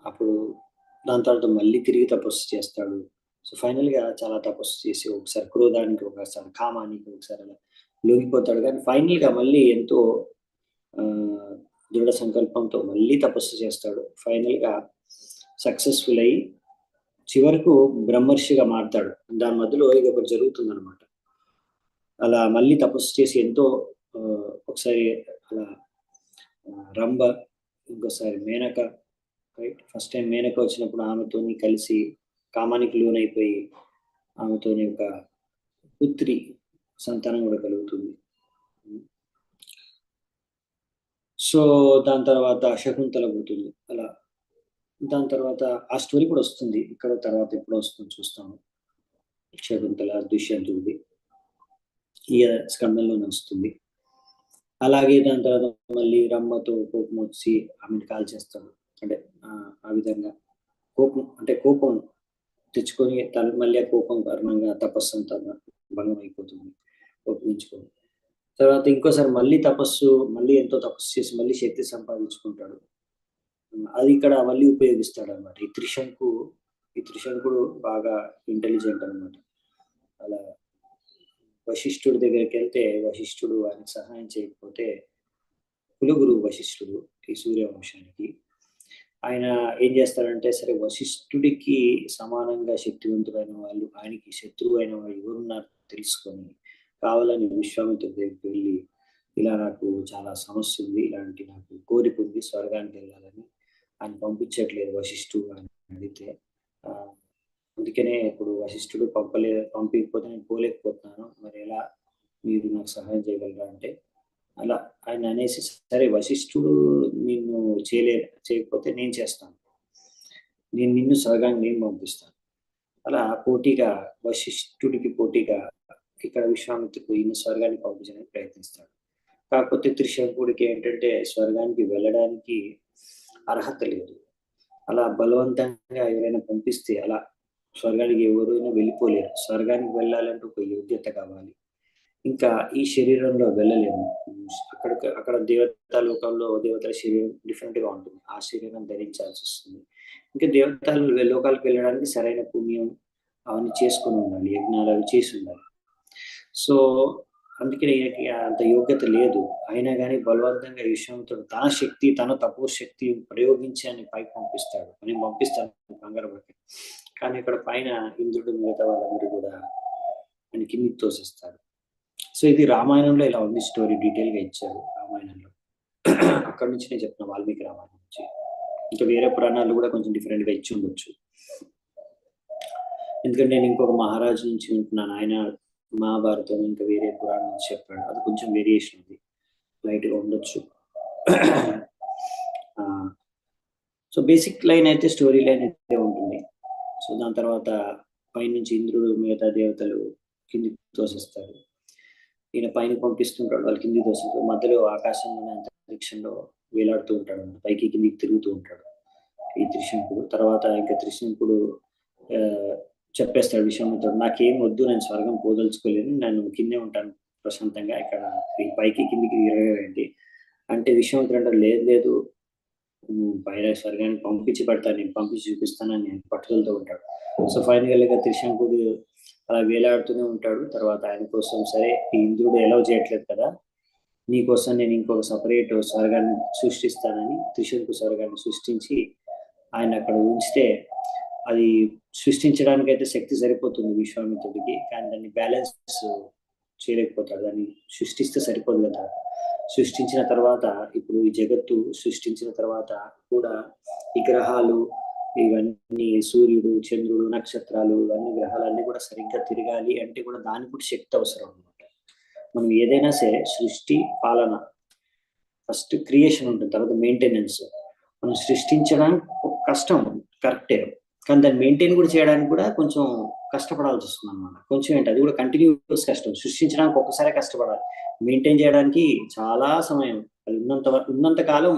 అప్పుడు దాని తర్వాత మళ్ళీ తిరిగి తపస్సు చేస్తాడు. సో ఫైనల్గా చాలా తపస్సు చేసి ఒకసారి క్రోధానికి, ఒకసారి కామానికి, ఒకసారి అలా లొంగిపోతాడు. కానీ ఫైనల్గా మళ్ళీ ఎంతో దృఢ సంకల్పంతో మళ్ళీ తపస్సు చేస్తాడు. ఫైనల్గా సక్సెస్ఫుల్ అయ్యి చివరకు బ్రహ్మర్షిగా మారుతాడు. దాని మధ్యలో ఇది ఒకటి జరుగుతుంది అనమాట. అలా మళ్ళీ తపస్సు చేసి ఎంతో ఒకసారి అలా రంభ, ఇంకోసారి Menaka, right, first time Menaka వచ్చినప్పుడు ఆమెతోని కలిసి కామానికి లోనైపోయి ఆమెతోని ఒక పుత్రి సంతానం కూడా కలుగుతుంది. సో దాని తర్వాత శకుంతల పోతుంది. అలా దాని తర్వాత ఆ స్టోరీ కూడా వస్తుంది ఇక్కడ, తర్వాత ఎప్పుడు వస్తుంది చూస్తాము. శకుంతల దుష్యంతుడిది ఈ స్కందంలోనే వస్తుంది. అలాగే దాని తర్వాత మళ్ళీ రమ్మతో కోపం వచ్చి ఆమెను కాల్ చేస్తాడు. అంటే ఆ విధంగా కోపం తెచ్చుకొని తను మళ్ళీ ఆ కోపం కారణంగా తపస్సు అంతా భంగం అయిపోతుంది, కోపించుకొని. తర్వాత ఇంకోసారి మళ్ళీ ఎంతో తపస్సు చేసి మళ్ళీ శక్తి సంపాదించుకుంటాడు. అది ఇక్కడ మళ్ళీ ఉపయోగిస్తాడు అనమాట. ఈ త్రిశంకుడు బాగా ఇంటెలిజెంట్ అనమాట. అలా వశిష్ఠుడి దగ్గరికి వెళ్తే వశిష్ఠుడు ఆయనకు సహాయం చేయకపోతే, కులగురు వశిష్ఠుడు ఈ సూర్యవంశానికి, ఆయన ఏం చేస్తాడంటే, సరే వశిష్ఠుడికి సమానంగా శక్తివంతుడైన వాళ్ళు, ఆయనకి శత్రువు అయిన వాళ్ళు ఎవరున్నారు తెలుసుకొని కావాలని విశ్వామిత్రుడి దగ్గరికి వెళ్ళి, ఇలా నాకు చాలా సమస్య ఉంది, ఇలాంటి నాకు కోరిక ఉంది, స్వర్గానికి వెళ్ళాలని, ఆయన పంపించట్లేదు వశిష్ఠుడు అని అడిగితే, అందుకనే ఇప్పుడు వశిష్ఠుడు పంపించకపోతే నేను పోలేకపోతున్నాను, మరి ఎలా మీరు నాకు సహాయం చేయగలరా అంటే, అలా ఆయన అనేసి, సరే వశిష్ఠుడు నిన్ను చేయకపోతే నేను చేస్తాను, నిన్ను స్వర్గానికి నేను పంపిస్తాను. అలా పోటీగా, వశిష్ఠుడికి పోటీగా ఇక్కడ విశ్వామిత్రుడు ఈయన స్వర్గానికి పంపించడానికి ప్రయత్నిస్తాడు. కాకపోతే త్రిశంకుడికి ఏంటంటే స్వర్గానికి వెళ్ళడానికి అర్హత లేదు. అలా బలవంతంగా ఎవరైనా పంపిస్తే అలా స్వర్గానికి ఎవరైనా వెళ్ళిపోలేరు. స్వర్గానికి వెళ్ళాలంటే ఒక యోగ్యత కావాలి. ఇంకా ఈ శరీరంలో వెళ్ళలేము. అక్కడ దేవతా లోకంలో దేవతల శరీరం డిఫరెంట్‌గా ఉంటుంది. ఆ శరీరం ధరించాల్సి వస్తుంది. ఇంకా దేవతలు లోకాలకు వెళ్ళడానికి సరైన పుణ్యం అవన్నీ చేసుకొని ఉండాలి. యజ్ఞాలు అవి చేసి ఉండాలి. సో, అందుకనే ఈయనకి అంత యోగ్యత లేదు. అయినా గాని బలవంతంగా విశ్వామిత్రుడు తన శక్తి, తన తపోశక్తి ప్రయోగించి ఆయన్ని పైకి పంపిస్తాడు. నేను పంపిస్తాను కంగారు పడకండి. కానీ ఇక్కడ పైన ఇంద్రుడు మిగతా వాళ్ళందరూ కూడా ఆయన కిందికి తోసేస్తారు. సో, ఇది రామాయణంలో ఇలా ఉంది స్టోరీ, డీటెయిల్‌గా ఇచ్చారు రామాయణంలో. అక్కడి నుంచి నేను చెప్తున్నా, వాల్మీకి రామాయణం నుంచి. ఇంకా వేరే పురాణాలు కూడా కొంచెం డిఫరెంట్‌గా ఇచ్చి ఉండొచ్చు. ఎందుకంటే నేను ఇంకొక మహారాజు నుంచి వింటున్నాను. ఆయన మహాభారతం ఇంకా వేరే పురాణం నుంచి చెప్పాడు. అది కొంచెం వేరియేషన్ ఉంది. లైట్‌గా ఉండొచ్చు. సో, బేసిక్ లైన్ అయితే స్టోరీ లైన్ అయితే ఉంటుంది. సో, దాని తర్వాత పైనుంచి ఇంద్రుడు మిగతా దేవతలు కిందికి తోసేస్తారు. ఈయన పైనకి పంపిస్తుంటాడు, వాళ్ళు కిందికి తోసేస్తారు. మధ్యలో ఆకాశంలోనే అంతరిక్షంలో వేలాడుతూ ఉంటాడు. పైకి కిందికి తిరుగుతూ ఉంటాడు ఈ త్రిశంకుడు. తర్వాత ఇంకా త్రిశంకుడు చెప్పేస్తాడు విశ్వామిత్రుడు, నాకేం వద్దు, నేను స్వర్గం పోదలుచుకోలేను, నేను కిందే ఉంటాను ప్రశాంతంగా, ఇక్కడ ఈ పైకి కిందికి తిరగేంటి అంటే విశ్వామిత్రుడు అంటాడు, లేదు లేదు పైన స్వర్గానికి పంపించి పెడతాను, నేను పంపించి చూపిస్తానని నేను పట్టుదలతో ఉంటాడు. సో ఫైనల్గా త్రిశంకుడు అలా వేలాడుతూనే ఉంటాడు. తర్వాత ఆయన కోసం సరే ఈ ఇంద్రుడు ఎలవ్ చేయట్లేదు కదా, నీకోసం నేను ఇంకొక సపరేట్ స్వర్గాన్ని సృష్టిస్తానని త్రిశంకు స్వర్గాన్ని సృష్టించి ఆయన అక్కడ ఉంచితే, అది సృష్టించడానికి అయితే శక్తి సరిపోతుంది విశ్వామిత్రుడికి, కానీ దాన్ని బ్యాలెన్స్ చేయలేకపోతాడు. దాన్ని సృష్టిస్తే సరిపోదు కదా. సృష్టించిన తర్వాత ఇప్పుడు ఈ జగత్తు సృష్టించిన తర్వాత కూడా ఈ గ్రహాలు ఇవన్నీ, సూర్యుడు, చంద్రుడు, నక్షత్రాలు, ఇవన్నీ గ్రహాలన్నీ కూడా సరిగ్గా తిరగాలి అంటే కూడా దానికి కూడా శక్తి అవసరం అనమాట. మనం ఏదైనా సరే సృష్టి, పాలన, ఫస్ట్ క్రియేషన్ ఉంటుంది, తర్వాత మెయింటెనెన్స్. మనం సృష్టించడానికి కష్టం కరెక్టే, కానీ దాన్ని మెయింటైన్ కూడా చేయడానికి కూడా కొంచెం కష్టపడాల్సి వస్తుంది అనమాట. కొంచెం ఏంటి, అది కూడా కంటిన్యూస్ కష్టం. సృష్టించడానికి ఒక్కసారే కష్టపడాలి, మెయింటైన్ చేయడానికి చాలా సమయం, అది ఉన్నంత కాలం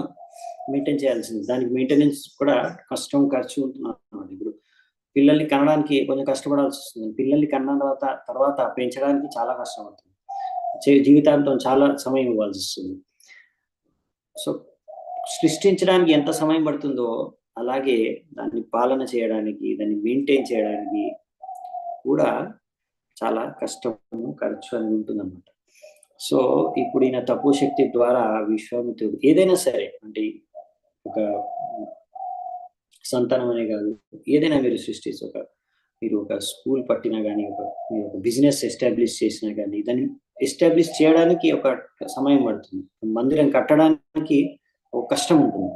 మెయింటైన్ చేయాల్సింది. దానికి మెయింటెనెన్స్ కూడా కష్టం, ఖర్చు ఉంటుంది అన్నమాట. ఇప్పుడు పిల్లల్ని కనడానికి కొంచెం కష్టపడాల్సి వస్తుంది. పిల్లల్ని కన్న తర్వాత పెంచడానికి చాలా కష్టం అవుతుంది. జీవితాంతం చాలా సమయం ఇవ్వాల్సి వస్తుంది. సో సృష్టించడానికి ఎంత సమయం పడుతుందో అలాగే దాన్ని పాలన చేయడానికి, దాన్ని మెయింటైన్ చేయడానికి కూడా చాలా కష్టము, ఖర్చు అని ఉంటుందన్నమాట. సో ఇప్పుడు ఈయన తపోశక్తి ద్వారా విశ్వామిత్రుడు ఏదైనా సరే, అంటే ఒక సంతానం అనే కాదు, ఏదైనా మీరు సృష్టించి మీరు ఒక స్కూల్ పట్టినా కానీ, మీరు ఒక బిజినెస్ ఎస్టాబ్లిష్ చేసినా కానీ, దాన్ని ఎస్టాబ్లిష్ చేయడానికి ఒక సమయం పడుతుంది. మందిరం కట్టడానికి ఒక కష్టం ఉంటుంది,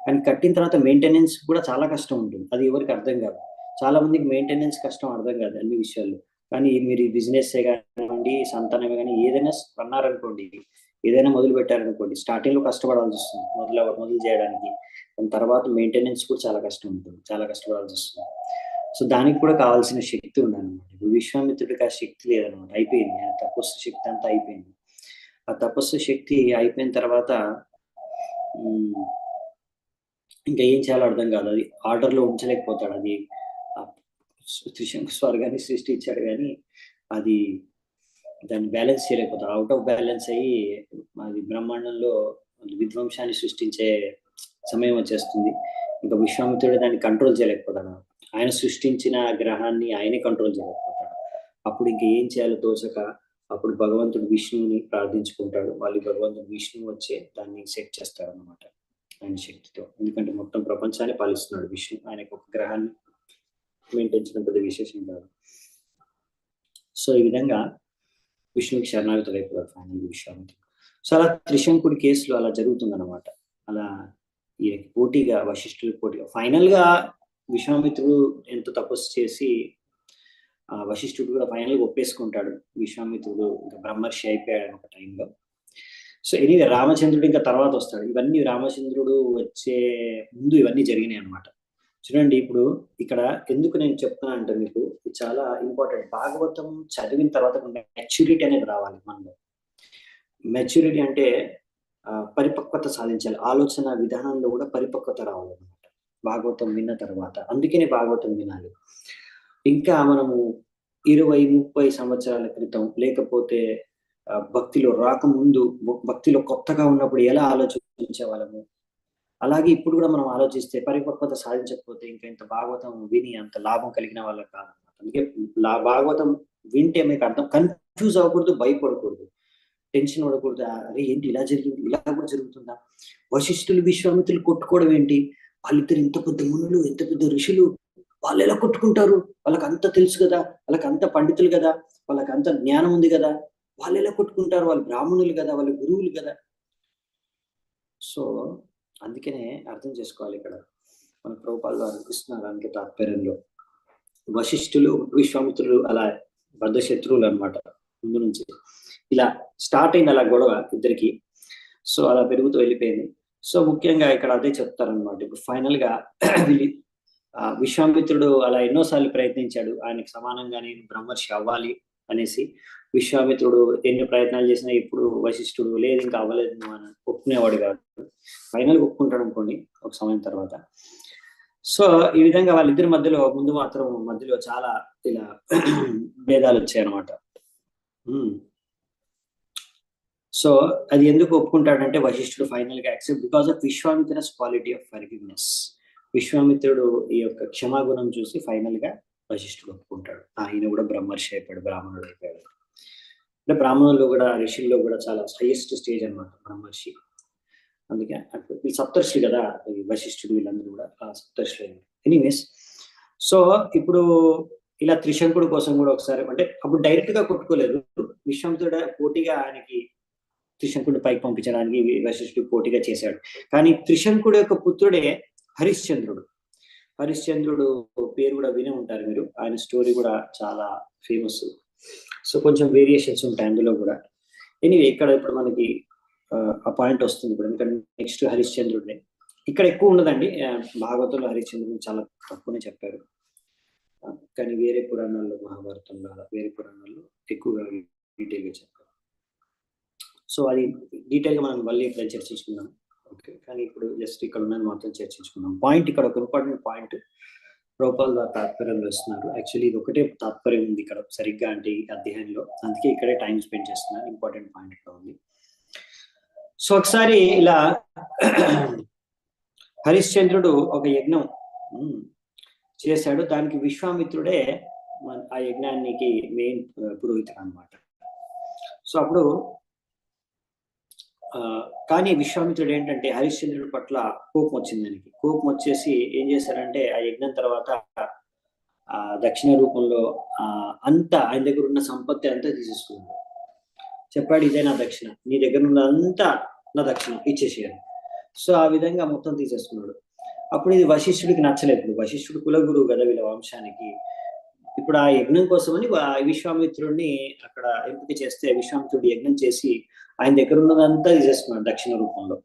కానీ కట్టిన తర్వాత మెయింటెనెన్స్ కూడా చాలా కష్టం ఉంటుంది. అది ఎవరికి అర్థం కాదు. చాలా మందికి మెయింటెనెన్స్ కష్టం అర్థం కాదు అన్ని విషయాల్లో. కానీ మీరు బిజినెస్ కానివ్వండి, సంతానమే కానీ ఏదైనా అన్నారనుకోండి, ఏదైనా మొదలు పెట్టారనుకోండి, స్టార్టింగ్ లో కష్టపడాల్సి వస్తుంది మొదలు చేయడానికి. దాని తర్వాత మెయింటెనెన్స్ కూడా చాలా కష్టం ఉంటుంది, చాలా కష్టపడాల్సి వస్తుంది. సో దానికి కూడా కావాల్సిన శక్తి ఉండాలన్నమాట. ఇప్పుడు విశ్వామిత్రుడికి ఆ శక్తి లేదనమాట, అయిపోయింది. ఆ తపస్సు శక్తి అంతా అయిపోయింది. ఆ తపస్సు శక్తి అయిపోయిన తర్వాత ఇంకా ఏం చేయాలో అర్థం కాదు. అది ఆర్డర్‌లో ఉంచలేకపోతాడు. అది త్రిశంకు స్వర్గాన్ని సృష్టించాడు కానీ అది దాన్ని బ్యాలెన్స్ చేయలేకపోతాడు. ఔట్ ఆఫ్ బ్యాలెన్స్ అయ్యి అది బ్రహ్మాండంలో విధ్వంసాన్ని సృష్టించే సమయం వచ్చేస్తుంది. ఇంకా విశ్వామిత్రుడు దాన్ని కంట్రోల్ చేయలేకపోతాడు. ఆయన సృష్టించిన గ్రహాన్ని ఆయనే కంట్రోల్ చేయలేకపోతాడు. అప్పుడు ఇంక ఏం చేయాలో తోచక అప్పుడు భగవంతుడు విష్ణువుని ప్రార్థించుకుంటాడు. మళ్ళీ భగవంతుడు విష్ణువు వచ్చి దాన్ని సెట్ చేస్తాడన్నమాట ఆయన శక్తితో. ఎందుకంటే మొత్తం ప్రపంచాన్ని పాలిస్తున్నాడు విష్ణు. ఆయనకు ఒక గ్రహాన్ని మెయింటైన్ చేయడం పెద్ద విశేషం కాదు. సో ఈ విధంగా విష్ణువుకి శరణాగతుడు అయిపోతాడు ఫైనల్ విశ్వామిత్రుడు. సో అలా త్రిశంకుడి కేసులో అలా జరుగుతుందన్నమాట. అలా ఈయనకి పోటీగా, వశిష్ఠుడికి పోటీగా ఫైనల్ గా విశ్వామిత్రుడు ఎంతో తపస్సు చేసి వశిష్ఠుడు కూడా ఫైనల్గా ఒప్పేసుకుంటాడు. విశ్వామిత్రుడు ఇంకా బ్రహ్మర్షి అయిపోయాడు ఒక టైంలో. సో ఎనీవే రామచంద్రుడు ఇంకా తర్వాత వస్తాడు. ఇవన్నీ రామచంద్రుడు వచ్చే ముందు ఇవన్నీ జరిగినాయి అనమాట. చూడండి ఇప్పుడు ఇక్కడ ఎందుకు నేను చెప్తున్నా అంటే మీకు ఇది చాలా ఇంపార్టెంట్. భాగవతం చదివిన తర్వాత మెచ్యూరిటీ అనేది రావాలి మనలో. మెచ్యూరిటీ అంటే పరిపక్వత సాధించాలి. ఆలోచన విధానంలో కూడా పరిపక్వత రావాలన్నమాట భాగవతం విన్న తర్వాత. అందుకనే భాగవతం వినాలి. ఇంకా మనము 20-30 సంవత్సరాల క్రితం లేకపోతే భక్తిలో రాకముందు, భక్తిలో కొత్తగా ఉన్నప్పుడు ఎలా ఆలోచించే వాళ్ళము, అలాగే ఇప్పుడు కూడా మనం ఆలోచిస్తే పరిపక్వత సాధించకపోతే ఇంకా ఇంత భాగవతం విని అంత లాభం కలిగిన వాళ్ళకి కాదు. అందుకే భాగవతం వింటే మీకు అర్థం, కన్ఫ్యూజ్ అవ్వకూడదు, భయపడకూడదు, టెన్షన్ పడకూడదు. అరే ఏంటి ఇలా జరిగింది, ఇలా కూడా జరుగుతుందా, వశిష్ఠులు విశ్వామిత్రులు కొట్టుకోవడం ఏంటి, వాళ్ళిద్దరు ఇంత పెద్ద మునులు, ఎంత పెద్ద ఋషులు, వాళ్ళు ఎలా కొట్టుకుంటారు, వాళ్ళకి అంత తెలుసు కదా, వాళ్ళకి అంత పండితులు కదా, వాళ్ళకి అంత జ్ఞానం ఉంది కదా, వాళ్ళు ఎలా కొట్టుకుంటారు, వాళ్ళు బ్రాహ్మణులు కదా, వాళ్ళ గురువులు కదా. సో అందుకనే అర్థం చేసుకోవాలి. ఇక్కడ మన ప్రభుపాదులు అనిపిస్తున్నారు దానికి తాత్పర్యంలో. వశిష్ఠులు విశ్వామిత్రులు అలా బద్ధ శత్రువులు అనమాట ముందు నుంచి. ఇలా స్టార్ట్ అయింది అలా గొడవ ఇద్దరికి. సో అలా పెరుగుతూ వెళ్ళిపోయింది. సో ముఖ్యంగా ఇక్కడ అదే చెప్తారనమాట. ఇప్పుడు ఫైనల్ గా విశ్వామిత్రుడు అలా ఎన్నోసార్లు ప్రయత్నించాడు, ఆయనకి సమానంగా నేను బ్రహ్మర్షి అవ్వాలి అనేసి. విశ్వామిత్రుడు ఎన్ని ప్రయత్నాలు చేసినా ఇప్పుడు వశిష్ఠుడు లేదు ఇంకా అవ్వలేదు అని ఒప్పుకునేవాడు కాదు. ఫైనల్ ఒప్పుకుంటాడు అనుకోండి ఒక సమయం తర్వాత. సో ఈ విధంగా వాళ్ళిద్దరి మధ్యలో ముందు మాత్రం మధ్యలో చాలా ఇలా భేదాలు వచ్చాయన్నమాట. సో అది ఎందుకు ఒప్పుకుంటాడంటే వశిష్ఠుడు ఫైనల్ గా accept because of Vishwamitra's quality of forgiveness. విశ్వామిత్రుడు ఈ యొక్క క్షమాగుణం చూసి ఫైనల్ గా వశిష్ఠుడు ఒప్పుకుంటాడు. ఆయన కూడా బ్రహ్మర్షి అయిపోయాడు, బ్రాహ్మణుడు అయిపోయాడు. అంటే బ్రాహ్మణుల్లో కూడా ఋషుల్లో కూడా చాలా హైయెస్ట్ స్టేజ్ అనమాట బ్రహ్మర్షి. అందుకే ఈ సప్తర్షి కదా వశిష్ఠుడు, వీళ్ళందరూ కూడా ఆ సప్తర్షులు. ఎనీవేస్, సో ఇప్పుడు ఇలా త్రిశంకుడు కోసం కూడా ఒకసారి, అంటే అప్పుడు డైరెక్ట్ గా కొట్టుకోలేదు, విశ్వామిత్రుడు పోటీగా ఆయనకి త్రిశంకుడు పైకి పంపించడానికి వశిష్ఠుడు పోటీగా చేశాడు. కానీ త్రిశంకుడు యొక్క పుత్రుడే హరిశ్చంద్రుడు. హరిశ్చంద్రుడు పేరు కూడా వినే ఉంటారు మీరు, ఆయన స్టోరీ కూడా చాలా ఫేమస్. సో కొంచెం వేరియేషన్స్ ఉంటాయి అందులో కూడా. ఎనీవే ఇక్కడ ఇప్పుడు మనకి ఆ పాయింట్ వస్తుంది ఇప్పుడు, ఎందుకంటే నెక్స్ట్ హరిశ్చంద్రుడే. ఇక్కడ ఎక్కువ ఉండదండి భాగవతంలో, హరిశ్చంద్రుడిని చాలా తక్కువనే చెప్పారు. కానీ వేరే పురాణాల్లో, మహాభారతంలో, వేరే పురాణాల్లో ఎక్కువగా డీటెయిల్గా చెప్పారు. సో అది డీటెయిల్గా మనం మళ్ళీ ఇప్పుడు చర్చించుకుందాం. ఓకే, కానీ ఇప్పుడు జస్ట్ ఇక్కడ ఉన్నది మాత్రం చర్చించుకుందాం. పాయింట్ ఇక్కడ ఒక ఇంపార్టెంట్ పాయింట్ ప్రభుపాదులు తాత్పర్యం వేస్తున్నారు. యాక్చువల్లీ ఇది ఒకటే తాత్పర్యం ఉంది ఇక్కడ సరిగ్గా అంటే ఈ అధ్యాయంలో, అందుకే ఇక్కడే టైం స్పెండ్ చేస్తున్నారు. ఇంపార్టెంట్ పాయింట్ ఇక్కడ ఉంది. సో ఒకసారి ఇలా హరిశ్చంద్రుడు ఒక యజ్ఞం చేశాడు, దానికి విశ్వామిత్రుడే ఆ యజ్ఞానికి మెయిన్ పురోహితుడు అనమాట. సో అప్పుడు కానీ విశ్వామిత్రుడు ఏంటంటే హరిశ్చంద్రుడి పట్ల కోపం వచ్చింది. దానికి కోపం వచ్చేసి ఏం చేశారంటే ఆ యజ్ఞం తర్వాత ఆ దక్షిణ రూపంలో అంతా ఆయన దగ్గర ఉన్న సంపత్తి అంతా తీసేసుకున్నాడు. చెప్పాడు, ఇదే నా దక్షిణ, నీ దగ్గర ఉన్నదంతా నా దక్షిణ ఇచ్చేసేయాలి. సో ఆ విధంగా మొత్తం తీసేసుకున్నాడు. అప్పుడు ఇది వశిష్ఠుడికి నచ్చలేదు. వశిష్ఠుడు కులగురువు కదా వీళ్ళ వంశానికి. ఇప్పుడు ఆ యజ్ఞం కోసమని విశ్వామిత్రుడిని అక్కడ ఎంపిక చేస్తే విశ్వామిత్రుడు యజ్ఞం చేసి ఆయన దగ్గర ఉన్నదంతా తీసేసుకున్నాడు దక్షిణ రూపంలో.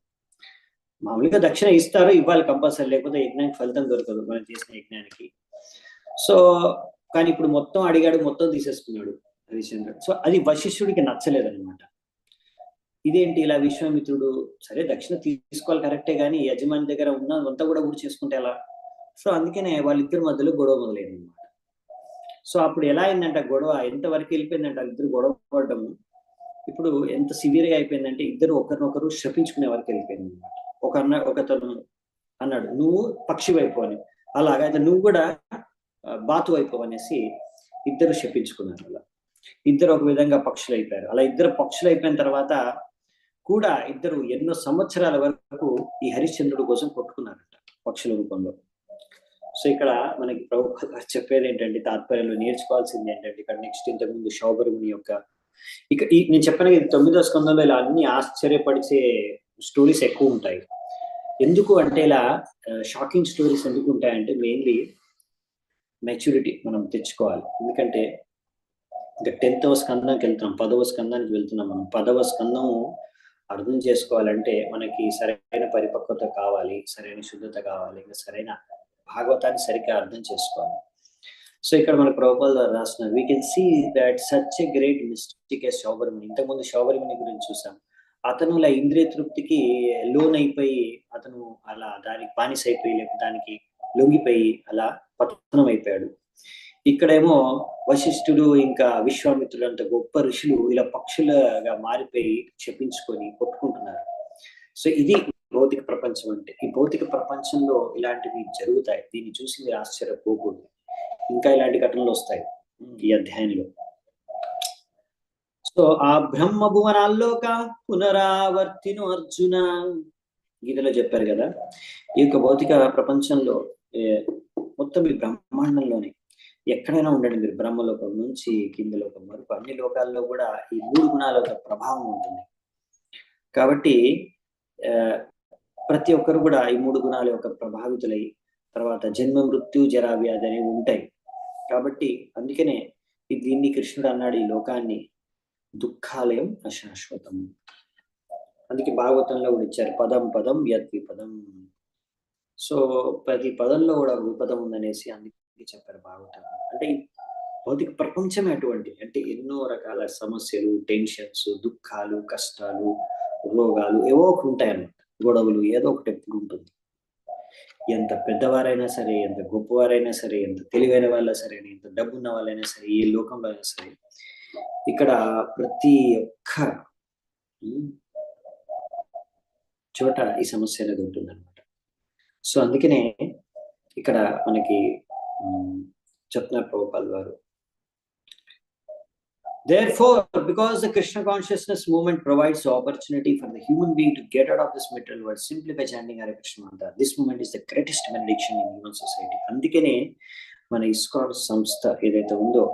మామూలుగా దక్షిణ ఇస్తారు, ఇవ్వాలి కంపల్సరీ, లేకపోతే యజ్ఞానికి ఫలితం దొరకదు మనం చేసిన యజ్ఞానికి. సో కానీ ఇప్పుడు మొత్తం అడిగాడు, మొత్తం తీసేసుకున్నాడు హరిశ్చంద్రుడు. సో అది వశిష్ఠుడికి నచ్చలేదన్నమాట. ఇదేంటి ఇలా విశ్వామిత్రుడు, సరే దక్షిణ తీసుకోవాలి కరెక్టే, కానీ యజమాని దగ్గర ఉన్నదంతా కూడా ఊడి చేసుకుంటే ఎలా? సో అందుకనే వాళ్ళిద్దరి మధ్యలో గొడవ మొదలైంది అనమాట. సో అప్పుడు ఎలా అయిందంట గొడవ, ఎంతవరకు వెళ్ళిపోయిందంటే వాళ్ళిద్దరు గొడవ పడడము ఇప్పుడు ఎంత సివియర్ గా అయిపోయిందంటే ఇద్దరు ఒకరినొకరు శపించుకునే వరకు వెళ్ళిపోయింది అనమాట. ఒకతను అన్నాడు నువ్వు పక్షి వైపు అని, అలాగా అయితే నువ్వు కూడా బాతు వైపు అనేసి ఇద్దరు శపించుకున్నారు. అలా ఇద్దరు ఒక విధంగా పక్షులు అయిపోయారు. అలా ఇద్దరు పక్షులు అయిపోయిన తర్వాత కూడా ఇద్దరు ఎన్నో సంవత్సరాల వరకు ఈ హరిశ్చంద్రుడి కోసం కొట్టుకున్నారంట పక్షుల రూపంలో. సో ఇక్కడ మనకి ప్రభుపాదులు చెప్పేది ఏంటంటే, తాత్పర్యంలో నేర్చుకోవాల్సింది ఏంటంటే, ఇక్కడ నెక్స్ట్ ఇంతకుముందు శౌభరుని యొక్క ఇక నేను చెప్పాను 9వ స్కందంలో ఇలా అన్ని ఆశ్చర్యపరిచే స్టోరీస్ ఎక్కువ ఉంటాయి. ఎందుకు అంటే ఇలా షాకింగ్ స్టోరీస్ ఎందుకు ఉంటాయంటే మెయిన్లీ మెచ్యూరిటీ మనం తెచ్చుకోవాలి. ఎందుకంటే ఇంకా 10వ స్కందానికి వెళ్తున్నాం, 10వ స్కందానికి వెళ్తున్నాం మనం. 10వ స్కందము అర్థం చేసుకోవాలంటే మనకి సరైన పరిపక్వత కావాలి, సరైన శుద్ధత కావాలి, ఇంకా సరైన భాగవతాన్ని సరిగ్గా అర్థం చేసుకోవాలి. సో ఇక్కడ మన ప్రభుపాల్ గారు రాసిన we can see that such a great mistake as Saubharimuni. ఇంతకుముందు శౌబరిముని గురించి చూసాం. అతను ఇలా ఇంద్రియ తృప్తికి లోన్ అయిపోయి, అతను అలా దానికి బానిస అయిపోయి, లేకపోతే దానికి లొంగిపోయి అలా పతనం అయిపోయాడు. ఇక్కడేమో వశిష్ఠుడు ఇంకా విశ్వామిత్రుడు అంత గొప్ప ఋషులు ఇలా పక్షులుగా మారిపోయి చెప్పించుకొని కొట్టుకుంటున్నారు. సో ఇది భౌతిక ప్రపంచం అంటే. ఈ భౌతిక ప్రపంచంలో ఇలాంటివి జరుగుతాయి. దీన్ని చూసి మీరు ఆశ్చర్యపోకూడదు. ఇంకా ఇలాంటి ఘటనలు వస్తాయి ఈ అధ్యాయంలో. సో ఆ బ్రహ్మ భువనాల్లోక పునరావర్తిను అర్జున గీతలో చెప్పారు కదా. ఈ యొక్క భౌతిక ప్రపంచంలో మొత్తం ఈ బ్రహ్మాండంలోనే ఎక్కడైనా ఉండండి మీరు, బ్రహ్మలోకం నుంచి కింద లోకం వరకు అన్ని లోకాల్లో కూడా ఈ 3 గుణాల యొక్క ప్రభావం ఉంటుంది. కాబట్టి ప్రతి ఒక్కరు కూడా ఈ 3 గుణాల యొక్క ప్రభావితులై తర్వాత జన్మ మృత్యు జరా వ్యాధి అనేవి ఉంటాయి. కాబట్టి అందుకనే దీన్ని కృష్ణుడు అన్నాడు, ఈ లోకాన్ని దుఃఖాలయం అశాశ్వతం. అందుకే భాగవతంలో కూడా ఇచ్చారు పదం పదం యద్విపదం. సో ప్రతి పదంలో కూడా విపదం ఉందనేసి అందుకే చెప్పారు భాగవతం. అంటే భౌతిక ప్రపంచమే అటువంటి, అంటే ఎన్నో రకాల సమస్యలు, టెన్షన్స్, దుఃఖాలు, కష్టాలు, రోగాలు ఏవో ఒకటి ఉంటాయన్నమాట. గొడవలు ఏదో ఒకటి ఎప్పుడు ఉంటుంది. ఎంత పెద్దవారైనా సరే, ఎంత గొప్పవారైనా సరే, ఎంత తెలివైన వాళ్ళైనా సరే, ఎంత డబ్బున్న వాళ్ళైనా సరే, ఏ లోకంలో అయినా సరే, ఇక్కడ ప్రతి ఒక్క చోట ఈ సమస్య అనేది ఉంటుందన్నమాట. సో అందుకనే ఇక్కడ మనకి చెప్తున్నారు ప్రభుపాల్ గారు, therefore because the Krishna consciousness movement provides the opportunity for the human being to get out of this material world simply by chanting Hare Krishna mantra, this movement is the greatest benediction in human society. అందుకనే మన ISKCON సంస్థ ఏదైతే ఉందో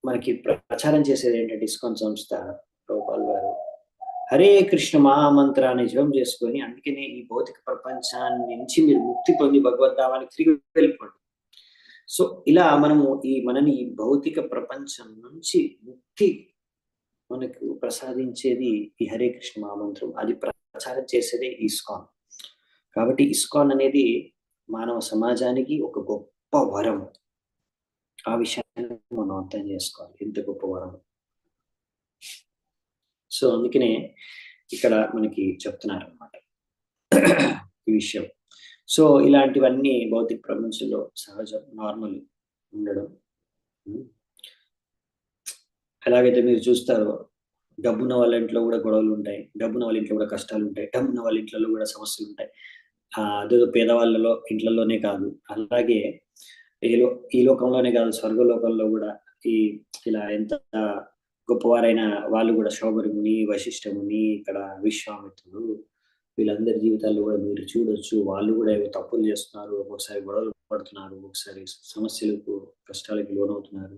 మనకి ప్రచారం చేసేది ఏంటంటే, ISKCON సంస్థ ప్రభుపాల్ గారు హరే కృష్ణ మహామంత్రాన్ని జపం చేసుకొని, అందుకనే ఈ భౌతిక ప్రపంచాన్ని నుంచి మీరు ముక్తి పొంది భగవద్ధామానికి తిరిగి వెళ్ళిపోండి. సో ఇలా మనము మనని ఈ భౌతిక ప్రపంచం నుంచి ముక్తి మనకు ప్రసాదించేది ఈ హరే కృష్ణ మహామంత్రం. అది ప్రచారం చేసేదే ఇస్కాన్. కాబట్టి ఇస్కాన్ అనేది మానవ సమాజానికి ఒక గొప్ప వరం. ఆ విషయాన్ని మనం అర్థం చేసుకోవాలి, ఎంత గొప్ప వరం. సో అందుకనే ఇక్కడ మనకి చెప్తున్నారు అన్నమాట ఈ విషయం. సో ఇలాంటివన్నీ భౌతిక ప్రపంచంలో సహజం, నార్మల్ ఉండడం. ఎలాగైతే మీరు చూస్తారో డబ్బున్న వాళ్ళ ఇంట్లో కూడా గొడవలు ఉంటాయి, డబ్బున్న వాళ్ళ ఇంట్లో కూడా కష్టాలు ఉంటాయి, డబ్బున్న వాళ్ళ ఇంట్లో కూడా సమస్యలు ఉంటాయి. అదేదో పేదవాళ్ళలో ఇంట్లలోనే కాదు, అలాగే ఈ లోకంలోనే కాదు, స్వర్గలోకంలో కూడా ఇలా ఎంత గొప్పవారైన వాళ్ళు కూడా శౌబరిముని, వశిష్ఠముని, ఇక్కడ విశ్వామిత్రుడు, వీళ్ళందరి జీవితాల్లో కూడా మీరు చూడొచ్చు. వాళ్ళు కూడా ఏవో తప్పులు చేస్తున్నారు, ఒక్కొక్కసారి గొడవలు పడుతున్నారు, ఒక్కొక్కసారి సమస్యలకు కష్టాలకు లోనవుతున్నారు,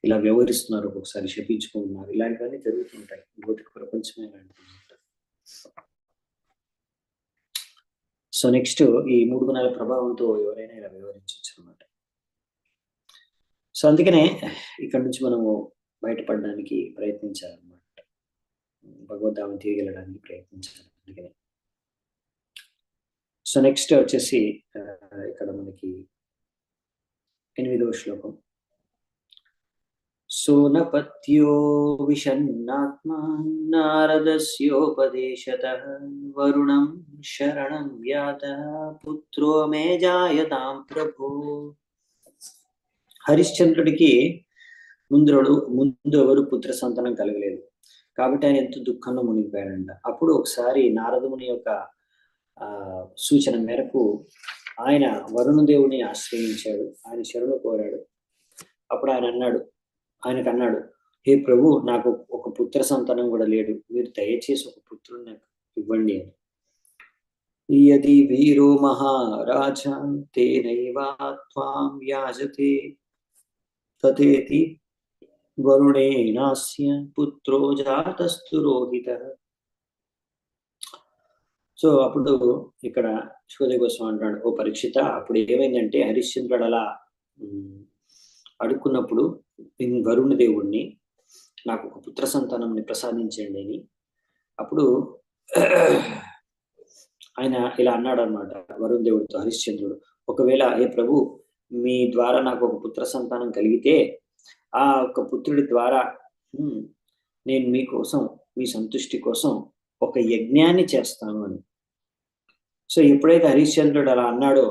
ఇలా వ్యవహరిస్తున్నారు, ఒక్కొక్కసారి శపించుకుంటున్నారు. ఇలాంటివన్నీ జరుగుతుంటాయి. భౌతిక ప్రపంచమే ఇలాంటివి. సో నెక్స్ట్ ఈ 3 గుణాల ప్రభావంతో ఎవరైనా ఇలా వ్యవహరించవచ్చు అనమాట. సో అందుకనే ఇక్కడ నుంచి మనము బయటపడడానికి ప్రయత్నించాలన్నమాట, భగవద్ధామం తిరిగి వెళ్ళడానికి ప్రయత్నించాలి. అందుకనే సో నెక్స్ట్ వచ్చేసి ఇక్కడ మనకి 8వ శ్లోకం. సోనపత్యో విషన్నాత్మా నారదస్యోపదేశతః వరుణం శరణం యాతః పుత్రో మే జాయతాం ప్రభో. హరిశ్చంద్రుడికి ముందు ఎవరు పుత్ర సంతానం కలగలేదు, కాబట్టి ఆయన ఎంతో దుఃఖంలో మునిగిపోయాడంట. అప్పుడు ఒకసారి నారదముని యొక్క సూచన మేరకు ఆయన వరుణదేవుని ఆశ్రయించాడు, ఆయన శరణు కోరాడు. అప్పుడు ఆయనకు అన్నాడు, హే ప్రభు, నాకు ఒక పుత్ర సంతానం కూడా లేడు, మీరు దయచేసి ఒక పుత్రుని నాకు ఇవ్వండి అని. యది వీరో మహారాజా తేనైవా త్వాం యాజతే తతేతి వరుణేనాస్య పుత్రో జాతస్తు రోహితః. సో అప్పుడు ఇక్కడ శుకదేవ గోస్వామి అంటాడు, ఓ పరీక్షిత, అప్పుడు ఏమైందంటే హరిశ్చంద్రుడు అలా అడుక్కున్నప్పుడు వరుణ దేవుణ్ణి నాకు ఒక పుత్ర సంతానంని ప్రసాదించండి అని అప్పుడు ఆయన ఇలా అన్నాడు అనమాట వరుణ్ దేవుడితో హరిశ్చంద్రుడు, ఒకవేళ ఏ ప్రభు మీ ద్వారా నాకు ఒక పుత్ర సంతానం కలిగితే ఆ ఒక పుత్రుడి ద్వారా నేను మీకోసం మీ సంతుష్టి కోసం ఒక యజ్ఞాన్ని చేస్తాను అని. సో ఎప్పుడైతే హరిశ్చంద్రుడు అలా అన్నాడో,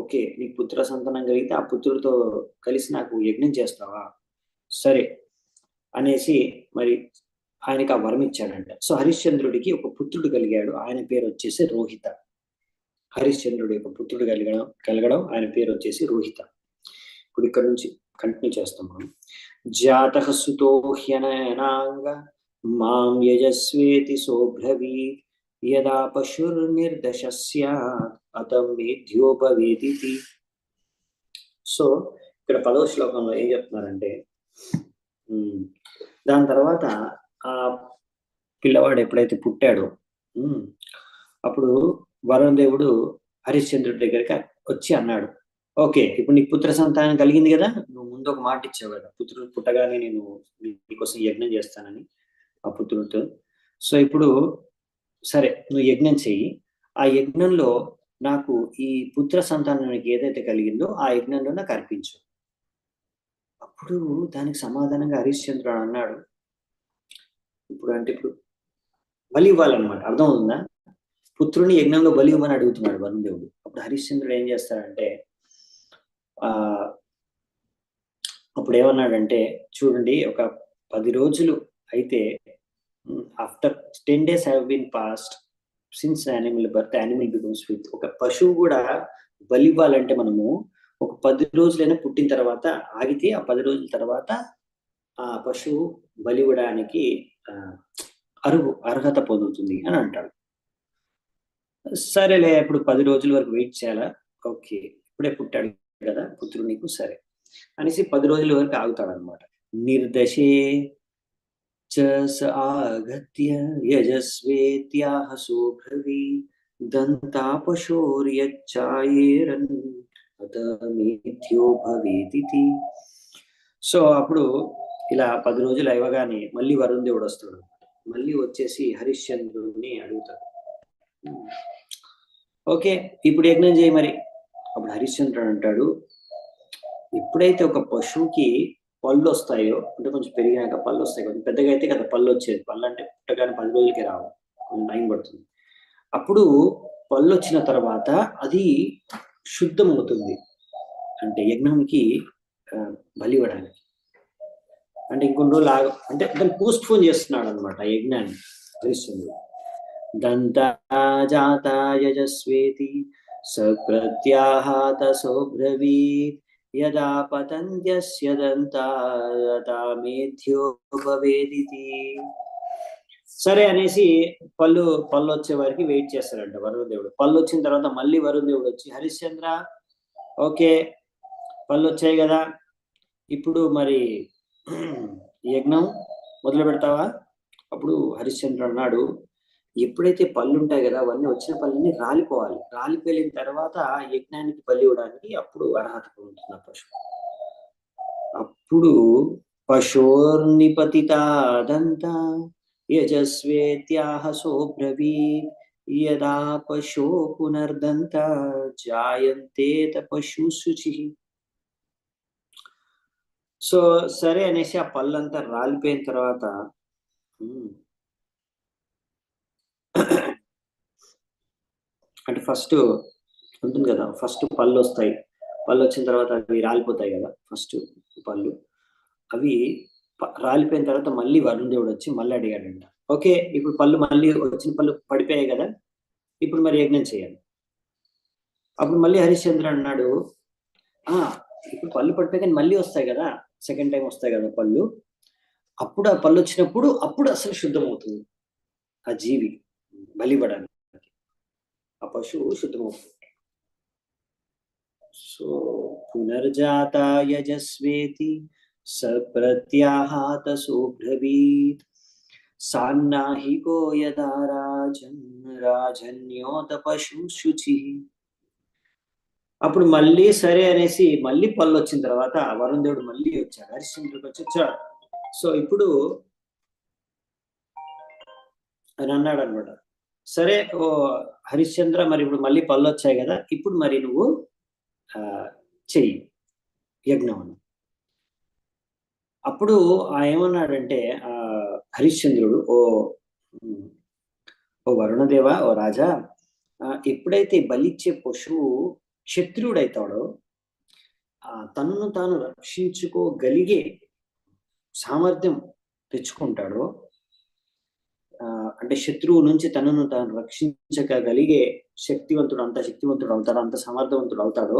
ఓకే నీకు పుత్ర సంతానం కలిగితే ఆ పుత్రుడితో కలిసి నాకు యజ్ఞం చేస్తావా, సరే అనేసి మరి ఆయనకి ఆ వరం ఇచ్చాడంట. సో హరిశ్చంద్రుడికి ఒక పుత్రుడు కలిగాడు, ఆయన పేరు వచ్చేసి రోహిత. హరిశ్చంద్రుడి యొక్క పుత్రుడు కలగడం ఆయన పేరు వచ్చేసి రోహిత. ఇప్పుడు ఇక్కడ నుంచి కంటిన్యూ చేస్తాం మనం. జాత సుతో హ్యనయనాంగ మాం యజస్వేతి సోబ్రవీ యదా పశుర్నిర్దశస్య అతం మేధ్యోపవేది. సో ఇక్కడ 10వ శ్లోకంలో ఏం చెప్తున్నారంటే, దాని తర్వాత ఆ పిల్లవాడు ఎప్పుడైతే పుట్టాడో అప్పుడు వరుణ్ దేవుడు హరిశ్చంద్రుడి దగ్గరికి వచ్చి అన్నాడు, ఓకే ఇప్పుడు నీకు పుత్ర సంతానం కలిగింది కదా, నువ్వు ముందు ఒక మాట ఇచ్చావు కదా, పుత్రుడు పుట్టగానే నేను నీకోసం యజ్ఞం చేస్తానని ఆ పుత్రుడితో. సో ఇప్పుడు సరే నువ్వు యజ్ఞం చెయ్యి, ఆ యజ్ఞంలో నాకు ఈ పుత్ర సంతానానికి ఏదైతే కలిగిందో ఆ యజ్ఞంలో నాకు అర్పించు. అప్పుడు దానికి సమాధానంగా హరిశ్చంద్రుడు అన్నాడు, ఇప్పుడు బలి ఇవ్వాలన్నమాట, అర్థం అవుతుందా? పుత్రుని యజ్ఞంలో బలి ఇవ్వమని అడుగుతున్నాడు వరుణ్ దేవుడు. అప్పుడు హరిశ్చంద్రుడు ఏం చేస్తాడంటే అప్పుడు ఏమన్నాడంటే, చూడండి ఒక 10 రోజులు అయితే after 10 days have been passed since animal birth animal becomes with. ఒక పశువు కూడా బలి ఇవ్వాలంటే మనము ఒక 10 రోజులైనా పుట్టిన తర్వాత ఆగితే ఆ 10 రోజుల తర్వాత ఆ పశువు బలి ఇవ్వడానికి అర్హత పొందుతుంది అని అంటాడు. సరేలే ఇప్పుడు 10 రోజుల వరకు వెయిట్ చేయాలా, ఓకే ఇప్పుడే పుట్టాడు కదా పుత్రుడు నీకు, సరే అనేసి 10 రోజుల వరకు ఆగుతాడు అనమాట. నిర్దశే చ స ఆగత్య యజస్వేత్యాహ సోభ్రవీ దంతా పశోర్యచ్చాయేరన్ అతమేధ్యో భవేదితి. సో అప్పుడు ఇలా 10 రోజులు అవ్వగానే మళ్ళీ వరుణ్ దేవుడు వస్తాడు. మళ్ళీ వచ్చేసి హరిశ్చంద్రుడిని అడుగుతాడు, ఓకే ఇప్పుడు యజ్ఞం చేయి మరి. అప్పుడు హరిశ్చంద్రుడు అంటాడు, ఎప్పుడైతే ఒక పశువుకి పళ్ళు వస్తాయో, అంటే కొంచెం పెరిగినాక పళ్ళు వస్తాయి, కొంచెం పెద్దగా అయితే కదా పళ్ళు వచ్చేది, పళ్ళు అంటే పుట్టగానే 10 రోజులకి రావు, కొంచెం టైం పడుతుంది. అప్పుడు పళ్ళు వచ్చిన తర్వాత అది శుద్ధం అవుతుంది, అంటే యజ్ఞంకి బలి ఇవ్వడానికి. అంటే ఇంకొన్ని రోజులు అంటే దాన్ని పోస్ట్ పోన్ చేస్తున్నాడు అనమాట యజ్ఞాన్ని హరిశ్చంద్రుడు. దంతా జాత యజస్వేతి సప్రత్యాహాత సోబ్రవీత్ యదా పతంత్యస్య దంతా మేధ్యోపవేదితి. సరే అనేసి పళ్ళు వచ్చే వారికి వెయిట్ చేస్తాడంట వరుణ్ దేవుడు. పళ్ళు వచ్చిన తర్వాత మళ్ళీ వరుణ్ దేవుడు వచ్చి, హరిశ్చంద్ర ఓకే పళ్ళు వచ్చాయి కదా, ఇప్పుడు మరి యజ్ఞం మొదలు పెడతావా? అప్పుడు హరిశ్చంద్రుడు అన్నాడు, ఎప్పుడైతే పళ్ళు ఉంటాయి కదా అవన్నీ వచ్చిన పళ్ళని రాలిపోవాలి, రాలిపోయిన తర్వాత యజ్ఞానికి బలి ఇవ్వడానికి అప్పుడు అర్హత పొందుతున్న పశువు. అప్పుడు పశోర్నిపతితాదంతా యజస్వేత్యాహ సోబ్రవీత్ యదా పశో పునర్దంత జాయంతేత పశు శుచి. సో సరే అనేసి ఆ పళ్ళంతా రాలిపోయిన తర్వాత అంటే ఫస్ట్ ఉంటుంది కదా, ఫస్ట్ పళ్ళు వస్తాయి, పళ్ళు వచ్చిన తర్వాత అవి రాలిపోతాయి కదా, ఫస్ట్ పళ్ళు అవి రాలిపోయిన తర్వాత మళ్ళీ వరుణ్ దేవుడు వచ్చి మళ్ళీ అడిగాడంట, ఓకే ఇప్పుడు పళ్ళు మళ్ళీ వచ్చిన పళ్ళు పడిపోయాయి కదా, ఇప్పుడు మరి యజ్ఞం చేయాలి. అప్పుడు మళ్ళీ హరిశ్చంద్ర అన్నాడు, ఇప్పుడు పళ్ళు పడిపోయి కానీ మళ్ళీ వస్తాయి కదా, సెకండ్ టైం వస్తాయి కదా పళ్ళు, అప్పుడు ఆ పళ్ళు వచ్చినప్పుడు అప్పుడు అసలు శుద్ధమవుతుంది ఆ జీవి బలివ్వడానికి, ఆ పశువు శుద్ధమవుతుంది. సో పునర్జాత యజస్వేతి సప్రత్యాహాత సోబ్రవీత్ సాన్నాహికో యదా రాజన్యోత పశు శుచి. అప్పుడు మళ్ళీ సరే అనేసి మళ్ళీ పళ్ళు వచ్చిన తర్వాత వరుణ్ దేవుడు మళ్ళీ వచ్చాడు, హరిశ్చంద్రుడికి వచ్చాడు. సో ఇప్పుడు అని అన్నాడు అనమాట. సరే ఓ హరిశ్చంద్ర, మరి ఇప్పుడు మళ్ళీ పళ్ళు వచ్చాయి కదా, ఇప్పుడు మరి నువ్వు చెయ్యి యజ్ఞం అని. అప్పుడు ఏమన్నాడంటే హరిశ్చంద్రుడు, ఓ వరుణదేవ, ఓ రాజా, ఎప్పుడైతే బలిచ్చే పశువు క్షత్రియుడైతాడో, తనను తాను రక్షించుకోగలిగే సామర్థ్యం తెచ్చుకుంటాడో, అంటే శత్రువు నుంచి తనను తాను రక్షించగలిగే శక్తివంతుడు, అంత శక్తివంతుడు అవుతాడు, అంత సమర్థవంతుడు అవుతాడో,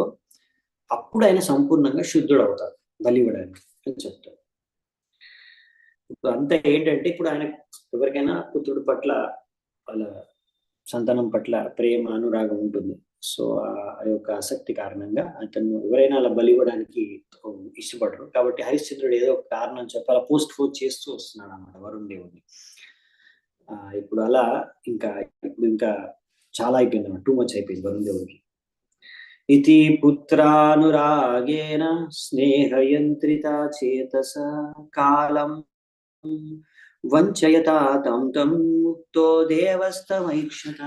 అప్పుడు ఆయన సంపూర్ణంగా శుద్ధుడు అవుతాడు బలి ఇవ్వడానికి అని చెప్తాడు. ఇప్పుడు అంతా ఏంటంటే, ఇప్పుడు ఆయన ఎవరికైనా పుత్రుడి పట్ల, వాళ్ళ సంతానం పట్ల ప్రేమ అనురాగం ఉంటుంది. సో ఆ యొక్క ఆసక్తి కారణంగా అతను ఎవరైనా అలా బలి ఇవ్వడానికి ఇష్టపడరు. కాబట్టి హరిశ్చంద్రుడు ఏదో ఒక కారణం చెప్పాలా పోస్ట్ పోన్ చేస్తూ వస్తున్నాడు అన్నమాట వరుణ్ దేవుడిని. ఇప్పుడు అలా ఇంకా చాలా అయిపోయింది అన్నమాట, టూ మచ్ అయిపోయింది వరుణ్ దేవుడికి. ఇతి పుత్రానురాగేణ స్నేహయంత్రిత చేతస కాలం వంచయతా తం తం ముక్తో దేవస్తమైక్షత.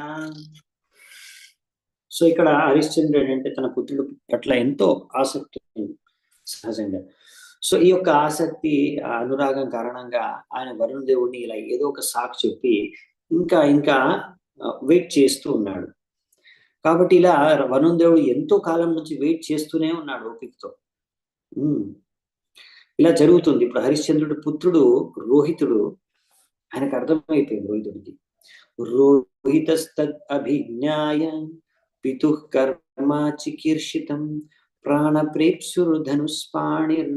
సో ఇక్కడ హరిశ్చంద్రుడు అంటే తన పుత్రుడు పట్ల ఎంతో ఆసక్తి ఉంది సహజంగా. సో ఈ యొక్క ఆసక్తి, అనురాగం కారణంగా ఆయన వరుణ దేవుడిని ఇలా ఏదో ఒక సాకు చెప్పి ఇంకా వెయిట్ చేస్తూ ఉన్నాడు. కాబట్టి ఇలా వరుణ దేవుడు ఎంతో కాలం నుంచి వెయిట్ చేస్తూనే ఉన్నాడు ఓపికతో. ఇలా జరుగుతుంది. ఇప్పుడు హరిశ్చంద్రుడి పుత్రుడు రోహితుడు, ఆయనకు అర్థమైపోయింది రోహితుడికి. రోహితస్తద్ అభిజ్ఞాయ పితుః కర్మ చికీర్షితం ప్రాణప్రేప్సుర్ధనుస్పాణిర్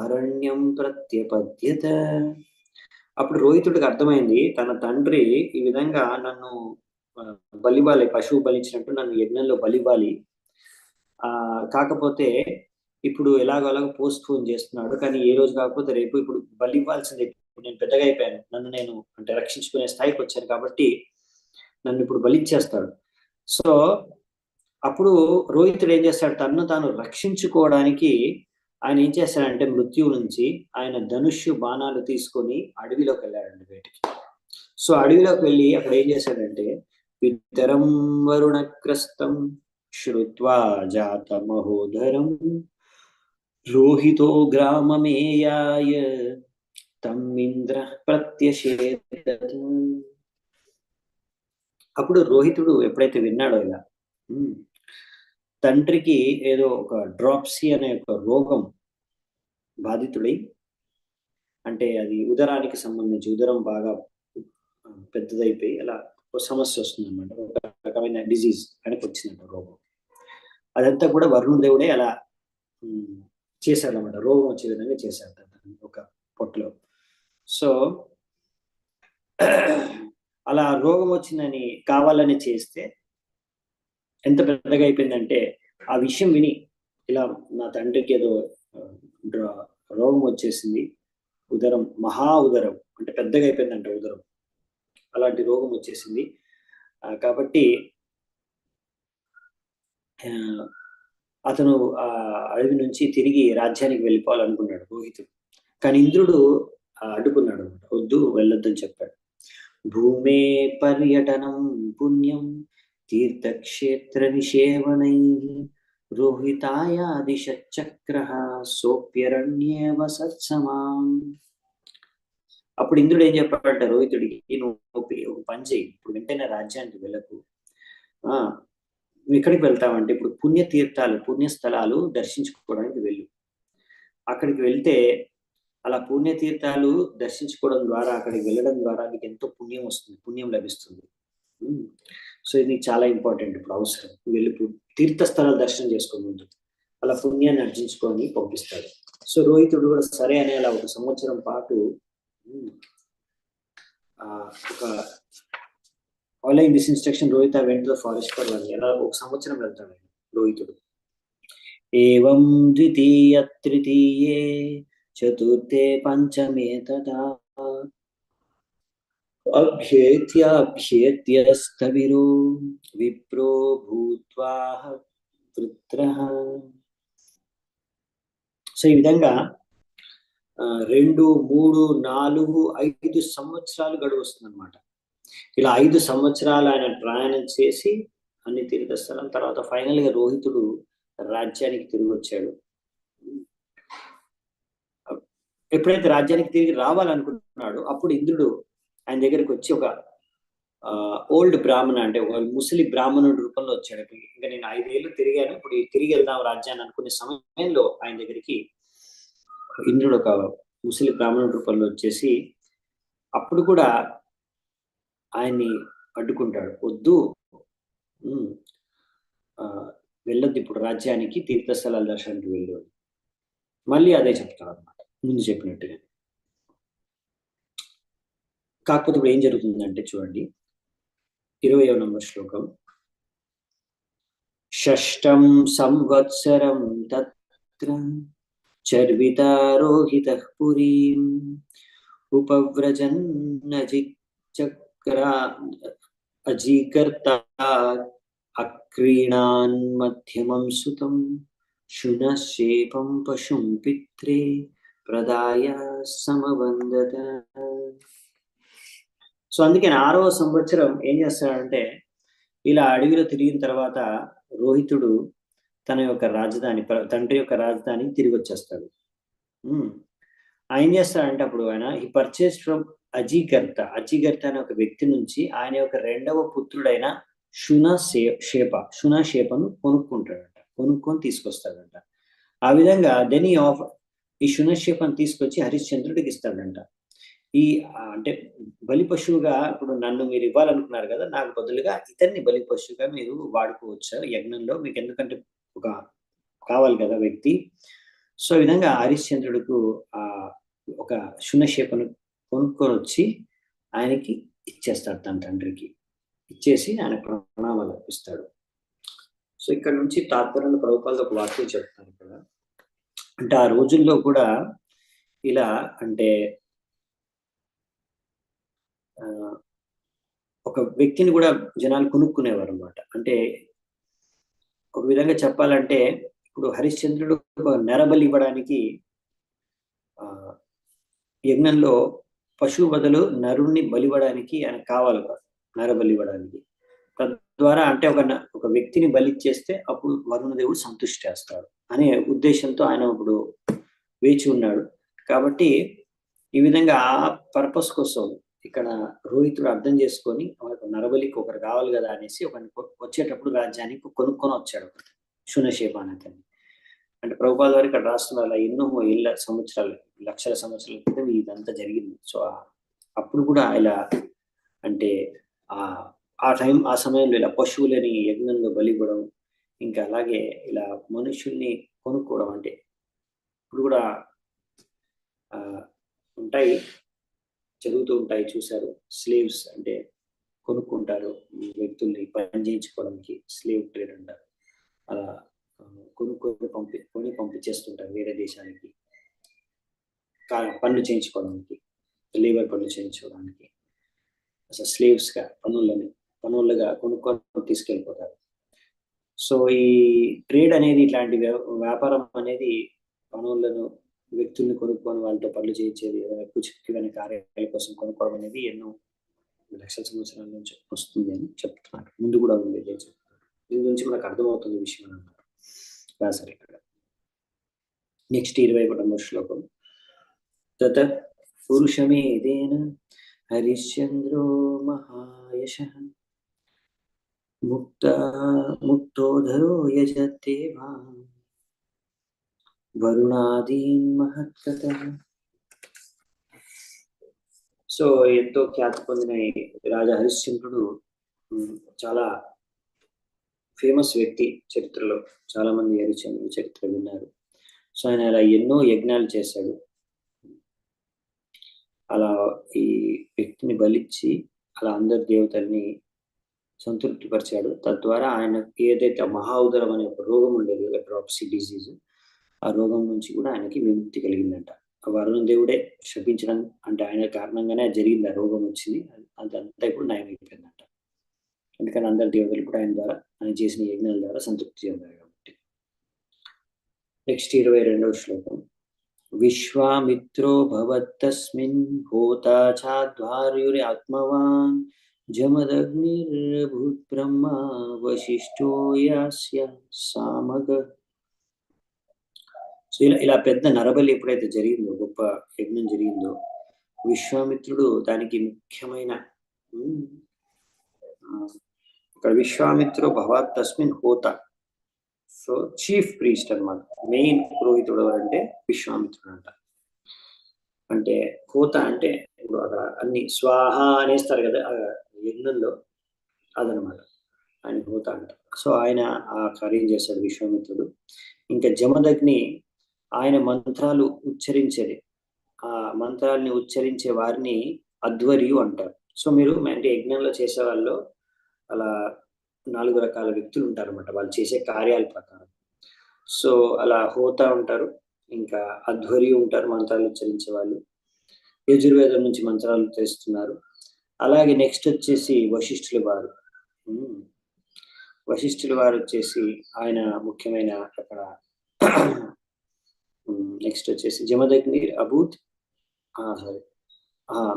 అరణ్యం ప్రత్యపద్యత. అప్పుడు రోహితుడికి అర్థమైంది, తన తండ్రి ఈ విధంగా నన్ను బలివ్వాలి, పశువు బలిచ్చినట్టు నన్ను యజ్ఞంలో బలివ్వాలి, కాకపోతే ఇప్పుడు ఎలాగోలాగ పోస్ట్ పోన్ చేస్తున్నాడు, కానీ ఏ రోజు కాకపోతే రేపు ఇప్పుడు బలి ఇవ్వాల్సిందే. ఇప్పుడు నేను పెద్దగా అయిపోయాను, నన్ను నేను అంటే రక్షించుకునే స్థాయికి వచ్చాను, కాబట్టి నన్ను ఇప్పుడు బలిచ్చేస్తాడు. సో అప్పుడు రోహితుడు ఏం చేస్తాడు, తన్ను తాను రక్షించుకోవడానికి ఆయన ఏం చేస్తాడంటే మృత్యువు నుంచి ఆయన ధనుష్యు బాణాలు తీసుకొని అడవిలోకి వెళ్ళాడండి బయటికి. సో అడవిలోకి వెళ్ళి అక్కడ ఏం చేశాడంటే, పితరం వరుణక్రస్తం శ్రుత్వా జాత మహోదరం రోహితో గ్రామమేయాయ తమ్మింద్ర ప్రత్యషేదత్. అప్పుడు రోహితుడు ఎప్పుడైతే విన్నాడో ఇలా తండ్రికి ఏదో ఒక డ్రాప్సీ అనే ఒక రోగం బాధితుడై, అంటే అది ఉదరానికి సంబంధించి, ఉదరం బాగా పెద్దదైపోయి అలా ఒక సమస్య వస్తుంది అనమాట, ఒక రకమైన డిజీజ్ ఆయనకు వచ్చిందంట, రోగం. అదంతా కూడా వరుణ దేవుడే అలా చేశాడనమాట, రోగం వచ్చే విధంగా చేశాడు ఒక పొట్టలో. సో అలా రోగం వచ్చిందని కావాలని చేస్తే ఎంత పెద్దగా అయిపోయిందంటే, ఆ విషయం విని ఇలా నా తండ్రికి ఏదో రోగం వచ్చేసింది, ఉదరం మహా ఉదరం అంటే పెద్దగా అయిపోయిందంట ఉదరం, అలాంటి రోగం వచ్చేసింది, కాబట్టి అతను ఆ అడవి నుంచి తిరిగి రాజ్యానికి వెళ్ళిపోవాలనుకున్నాడు రోహితుడు. కానీ ఇంద్రుడు అడ్డుకున్నాడు, వద్దు వెళ్ళొద్దని చెప్పాడు. భూమే పర్యటనం పుణ్యం తీర్థక్షేత్ర నిషేవనై రోహితాయాదిశక్ర సోప్యరణ్యే వసత్సమాం. అప్పుడు ఇంద్రుడు ఏం చెప్పాడంటే రోహితుడికి, నువ్వు ఒక పని చేయి, ఇప్పుడు వెంటనే రాజ్యానికి వెళ్ళకు, ఎక్కడికి వెళ్తావంటే ఇప్పుడు పుణ్యతీర్థాలు, పుణ్యస్థలాలు దర్శించుకోవడానికి వెళ్ళు. అక్కడికి వెళ్తే అలా పుణ్యతీర్థాలు దర్శించుకోవడం ద్వారా, అక్కడికి వెళ్ళడం ద్వారా నీకు ఎంతో పుణ్యం వస్తుంది, పుణ్యం లభిస్తుంది. సో ఇది చాలా ఇంపార్టెంట్, ఇప్పుడు అవసరం. వెళ్ళి తీర్థస్థలాలు దర్శనం చేసుకోని ముందు అలా పుణ్యాన్ని అర్జించుకొని పంపిస్తాడు. సో రోహితుడు కూడా సరే అనే అలా 1 సంవత్సరం పాటు ఒక following this instruction Rohita went to the forest for 1 year. 1 సంవత్సరం వెళ్తాడు రోహితుడు. ఏవం ద్వితీయ తృతీయే చతుర్థే పంచమే తథా అభ్యేత్యస్తవిరో విప్రో భూత్వా వృత్రః. సో ఈ విధంగా 2, 3, 4, 5 సంవత్సరాలు గడువు వస్తుంది అనమాట. ఇలా 5 సంవత్సరాలు ఆయన ప్రయాణం చేసి అన్ని తీర్థస్థలం తర్వాత ఫైనల్ గా రోహితుడు రాజ్యానికి తిరిగి వచ్చాడు. ఎప్పుడైతే రాజ్యానికి తిరిగి రావాలనుకుంటున్నాడు అప్పుడు ఇంద్రుడు ఆయన దగ్గరికి వచ్చి ఒక ఓల్డ్ బ్రాహ్మణ అంటే ఒక ముసలి బ్రాహ్మణుడి రూపంలో వచ్చాడు. ఇంకా నేను 5 ఏళ్ళు తిరిగాను, ఇప్పుడు తిరిగి వెళ్దాం రాజ్యాన్ని అనుకునే సమయంలో ఆయన దగ్గరికి ఇంద్రుడు ఒక ముసలి బ్రాహ్మణుడి రూపంలో వచ్చేసి అప్పుడు కూడా ఆయన్ని అడ్డుకుంటాడు. వద్దు, వెళ్ళొద్దు ఇప్పుడు రాజ్యానికి, తీర్థస్థలాల దర్శనానికి వెళ్ళు. మళ్ళీ అదే చెప్తాడు అనమాట ముందు చెప్పినట్టుగా. కాకపోతే ఇప్పుడు ఏం జరుగుతుందంటే చూడండి 20వ నంబర్ శ్లోకం. షష్టం సంవత్సరం తత్ర చర్వితా రోహితః పురీం ఉపవ్రజన్ అజీకర్త అక్రీణాన్ మధ్యమం సుతం శునశేపం పశుం పిత్రే ప్రదాయ సమవందత. సో అందుకని 6వ సంవత్సరం ఏం చేస్తాడంటే ఇలా అడవిలో తిరిగిన తర్వాత రోహితుడు తన యొక్క రాజధాని, తండ్రి యొక్క రాజధానికి తిరిగి వచ్చేస్తాడు. ఆయన చేస్తాడంటే అప్పుడు ఆయన ఈ పర్చేస్ ఫ్రమ్ అజీకర్త అనే ఒక వ్యక్తి నుంచి ఆయన యొక్క 2వ పుత్రుడైన శునశేపను కొనుక్కుంటాడంట, కొనుక్కొని తీసుకొస్తాడంట. ఆ విధంగా దెన్ ఈ శునశేపను తీసుకొచ్చి హరిశ్చంద్రుడికి ఇస్తాడంట. ఈ అంటే బలి పశువుగా ఇప్పుడు నన్ను మీరు ఇవ్వాలనుకున్నారు కదా, నాకు బదులుగా ఇతన్ని బలి పశువుగా మీరు వాడుకోవచ్చు యజ్ఞంలో, మీకు ఎందుకంటే ఒక కావాలి కదా వ్యక్తి. సో ఈ విధంగా హరిశ్చంద్రుడికి ఒక శునశేపను కొనుక్కొని వచ్చి ఆయనకి ఇచ్చేస్తాడు, తన తండ్రికి ఇచ్చేసి ఆయన ప్రణామాలు అర్పిస్తాడు. సో ఇక్కడ నుంచి తాత్పర్యంలో ప్రభుపాదులు ఒక వాక్యం చెప్తాను ఇక్కడ. అంటే ఆ రోజుల్లో కూడా ఇలా అంటే ఒక వ్యక్తిని కూడా జనాలు కొనుక్కునేవారు అనమాట. అంటే ఒక విధంగా చెప్పాలంటే ఇప్పుడు హరిశ్చంద్రుడు నెరబలి ఇవ్వడానికి యజ్ఞంలో పశువు బదులు నరుణ్ణి బలివ్వడానికి ఆయన కావాలి, నరబలి ఇవ్వడానికి. తద్వారా అంటే ఒక వ్యక్తిని బలిచ్చేస్తే అప్పుడు వరుణదేవుడు సంతృష్టి చేస్తాడు అనే ఉద్దేశంతో ఆయన ఇప్పుడు వేచి ఉన్నాడు. కాబట్టి ఈ విధంగా ఆ పర్పస్ కోసం ఇక్కడ రోహితుడు అర్థం చేసుకొని మనకు నరబలికి ఒకరు కావాలి కదా అనేసి వచ్చేటప్పుడు రాజ్యానికి కొనుక్కొని వచ్చాడు శునశేప అనే అతన్ని. అంటే ప్రభుపాద వారు ఇక్కడ రాస్తున్నారు అలా ఎన్నో సంవత్సరాలు, లక్షల సంవత్సరాల క్రితం ఇదంతా జరిగింది. సో అప్పుడు కూడా ఇలా అంటే ఆ సమయంలో ఇలా పశువులని యజ్ఞంలో బలివ్వడం, ఇంకా అలాగే ఇలా మనుషుల్ని కొనుక్కోవడం, అంటే ఇప్పుడు కూడా ఉంటాయి, జరుగుతూ ఉంటాయి చూశారు. స్లేవ్స్ అంటే కొనుక్కుంటారు వ్యక్తుల్ని పని చేయించుకోవడానికి, స్లేవ్ ట్రేడ్ అంటారు. అలా కొనుక్కొని పంపించేస్తుంటారు వేరే దేశానికి పనులు చేయించుకోవడానికి, లేబర్ పనులు చేయించుకోవడానికి. అసలు స్లేవ్స్గా పనులుగా కొనుక్కొని తీసుకెళ్ళిపోతారు. సో ఈ ట్రేడ్ అనేది, ఇట్లాంటి వ్యాపారం అనేది పనులను వ్యక్తుల్ని కొనుక్కొని వాళ్ళతో పనులు చేయించేది, కుచికమైన కార్యాల కోసం కొనుక్కోవడం అనేది ఎన్నో లక్షల సంవత్సరాల నుంచి వస్తుంది అని చెప్తున్నారు. ముందు కూడా ఉంది చెప్తున్నారు. దీని గురించి మనకు అర్థమవుతుంది విషయం అన్నారు రాశారు ఇక్కడ. నెక్స్ట్ 21వ శ్లోకం. తత పురుషమేదేన హరిశ్చంద్రో మహాయశః ముక్తోధరో యజతేవా వరుణాదీన్ మహత్కతః. సో ఎంతో ఖ్యాతి పొందిన రాజా హరిశ్చంద్రుడు చాలా ఫేమస్ వ్యక్తి చరిత్రలో. చాలా మంది హరిశ్చంద్రుడి చరిత్ర విన్నారు. సో ఆయన అలా ఎన్నో యజ్ఞాలు చేశాడు. అలా ఈ వ్యక్తిని బలిచ్చి అలా అందరి దేవతల్ని సంతృప్తిపరిచాడు. తద్వారా ఆయన ఏదైతే మహాఉదరం అనే ఒక రోగం ఉండేది, డ్రాప్సీ డిజీజ్, ఆ రోగం నుంచి కూడా ఆయనకి విముక్తి కలిగిందంట. వరుణ దేవుడే శపించడం అంటే ఆయన కారణంగానే జరిగింది, ఆ రోగం వచ్చింది. అదంతా ఇప్పుడు నయం అయిపోయిందంట. ఎందుకని అందరి దేవతలు కూడా ఆయన ద్వారా, ఆయన చేసిన యజ్ఞాల ద్వారా సంతృప్తి చెందారు కాబట్టి. నెక్స్ట్ 22వ శ్లోకం. విశ్వామిత్రో భవత్తస్మిన్ హోతా చాధ్వర్యురి ఆత్మవాన్ జమదగ్నిర్భూత్ బ్రహ్మ వశిష్ఠో యాస్య సామగ. సో ఇలా పెద్ద నరబలి ఎప్పుడైతే జరిగిందో, గొప్ప యజ్ఞం జరిగిందో, విశ్వామిత్రుడు దానికి ముఖ్యమైన ఇక్కడ విశ్వామిత్రుడు భవాత్ తస్మిన్ హోత. సో చీఫ్ ప్రీస్ట్ అన్నమాట, మెయిన్ పురోహితుడు అంటే విశ్వామిత్రుడు అంట. అంటే హోత అంటే ఇప్పుడు అక్కడ అన్ని స్వాహ అనేస్తారు కదా యజ్ఞంలో, అదనమాట ఆయన హోత అంట. సో ఆయన ఆ కార్యం చేశాడు విశ్వామిత్రుడు. ఇంకా జమదగ్ని ఆయన మంత్రాలు ఉచ్చరించేది, ఆ మంత్రాలని ఉచ్చరించే వారిని అధ్వర్యు అంటారు. సో మీరు అంటే యజ్ఞంలో చేసే వాళ్ళు అలా 4 రకాల వ్యక్తులు ఉంటారు అనమాట, వాళ్ళు చేసే కార్యాల ప్రకారం. సో అలా హోతా ఉంటారు, ఇంకా అధ్వర్యు ఉంటారు, మంత్రాలు ఉచ్చరించే వాళ్ళు, యజుర్వేదం నుంచి మంత్రాలు తెస్తున్నారు. అలాగే నెక్స్ట్ వచ్చేసి వశిష్ఠుల వారు. వశిష్ఠుల వారు వచ్చేసి ఆయన ముఖ్యమైన అక్కడ. నెక్స్ట్ వచ్చేసి జమదగ్ని అభూత్ సారీ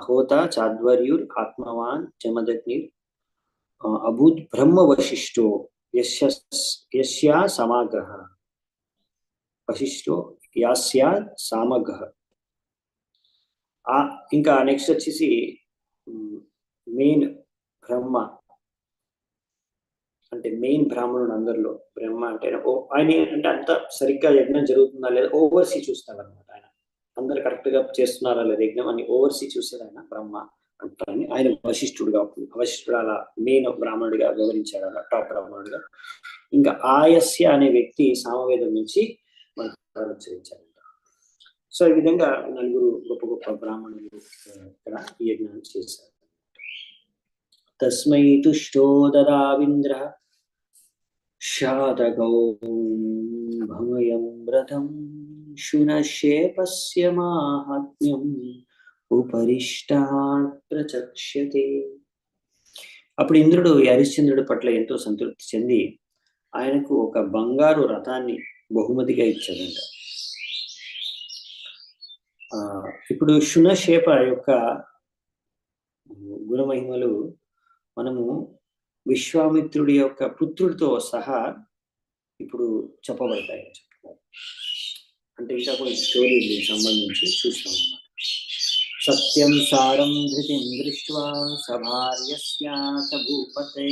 హోతా చాధ్వర్యుర్ ఆత్మవాన్ జమదగ్ని అభూత్ బ్రహ్మ వశిష్ఠో యస్యా సమాగః. వశిష్ఠో యాస్యా సామగః. ఇంకా నెక్స్ట్ వచ్చేసి మెయిన్ బ్రహ్మ అంటే మెయిన్ బ్రాహ్మణుడు అందరిలో. బ్రహ్మ అంటే ఆయన అంటే అంత సరిగ్గా యజ్ఞం జరుగుతుందా లేదా ఓవర్సీ చూస్తాడు అనమాట. ఆయన అందరు కరెక్ట్ గా చేస్తున్నారా లేదా యజ్ఞం అని ఓవర్సీ చూసేది ఆయన బ్రహ్మ అంటారని. ఆయన వశిష్ఠుడుగా, వశిష్ఠుడు అలా మెయిన్ బ్రాహ్మణుడిగా వివరించాడు, అలా టాప్ బ్రాహ్మణుడిగా. ఇంకా ఆయస్య అనే వ్యక్తి సామవేదం నుంచి మంత్రాలు ఉచ్చరించాడు. సో ఈ విధంగా 4 గొప్ప గొప్ప బ్రాహ్మణులు ఇక్కడ ఈ యజ్ఞాన్ని చేశారు. తస్మై తుష్టో దదావింద్ర శాతగౌ భమయం వ్రతం శునశేపస్య మాహాత్మ్యం ఉపరిష్టాత్ ప్రచక్ష్యతే. అప్పుడు ఇంద్రుడు హరిశ్చంద్రుడి పట్ల ఎంతో సంతృప్తి చెంది ఆయనకు ఒక బంగారు రథాన్ని బహుమతిగా ఇచ్చాడంట. ఇప్పుడు శునశేప యొక్క గుణమహిమలు మనము విశ్వామిత్రుడి యొక్క పుత్రుడితో సహా ఇప్పుడు చెప్పబడతాయి. అంటే ఇంకా కొన్ని స్టోరీ సంబంధించి చూస్తాం అన్నమాట. సత్యం సారం ధృతిం దృష్ట్వా సభార్యస్యాస భూపతే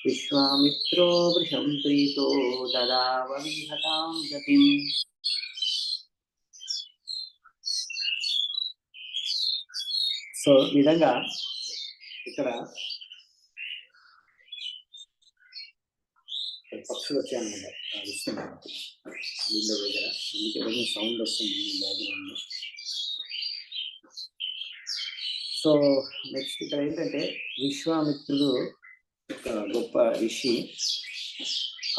విశ్వామిత్రో వృషం ప్రీతో దదావ విహతాం గతిం. సో ఈ విధంగా ఇక్కడ పక్షులు వచ్చాయన్నమాట విండో దగ్గర, అందుకే కొంచెం సౌండ్ వస్తుంది బ్యాక్గ్రౌండ్. సో నెక్స్ట్ ఇక్కడ ఏంటంటే విశ్వామిత్రుడు ఒక గొప్ప ఋషి.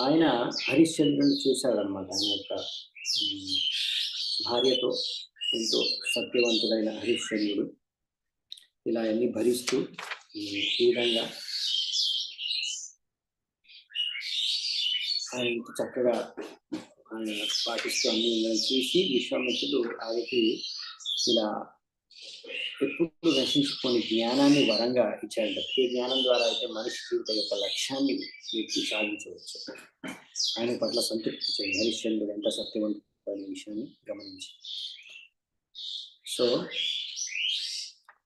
ఆయన హరిశ్చంద్రుని చూశాడనమాట. ఆయన యొక్క భార్యతో ఎంతో సత్యవంతుడైన హరిశ్చంద్రుడు ఇలా అన్ని భరిస్తూ ఈ విధంగా ఆయన ఇంత చక్కగా ఆయన పాటిస్తూ అన్ని చూసి విశ్వామిత్రుడు ఆయనకి ఇలా ఎప్పుడు నశించుకొని జ్ఞానాన్ని వరంగా ఇచ్చాడంట. ఈ జ్ఞానం ద్వారా అయితే మనిషి జీవితం యొక్క లక్ష్యాన్ని వ్యక్తి సాధించవచ్చు. ఆయన పట్ల సంతృప్తి చెంది హరిశ్చంద్రుడు ఎంత సత్యవంతుడు అనే విషయాన్ని గమనించి. సో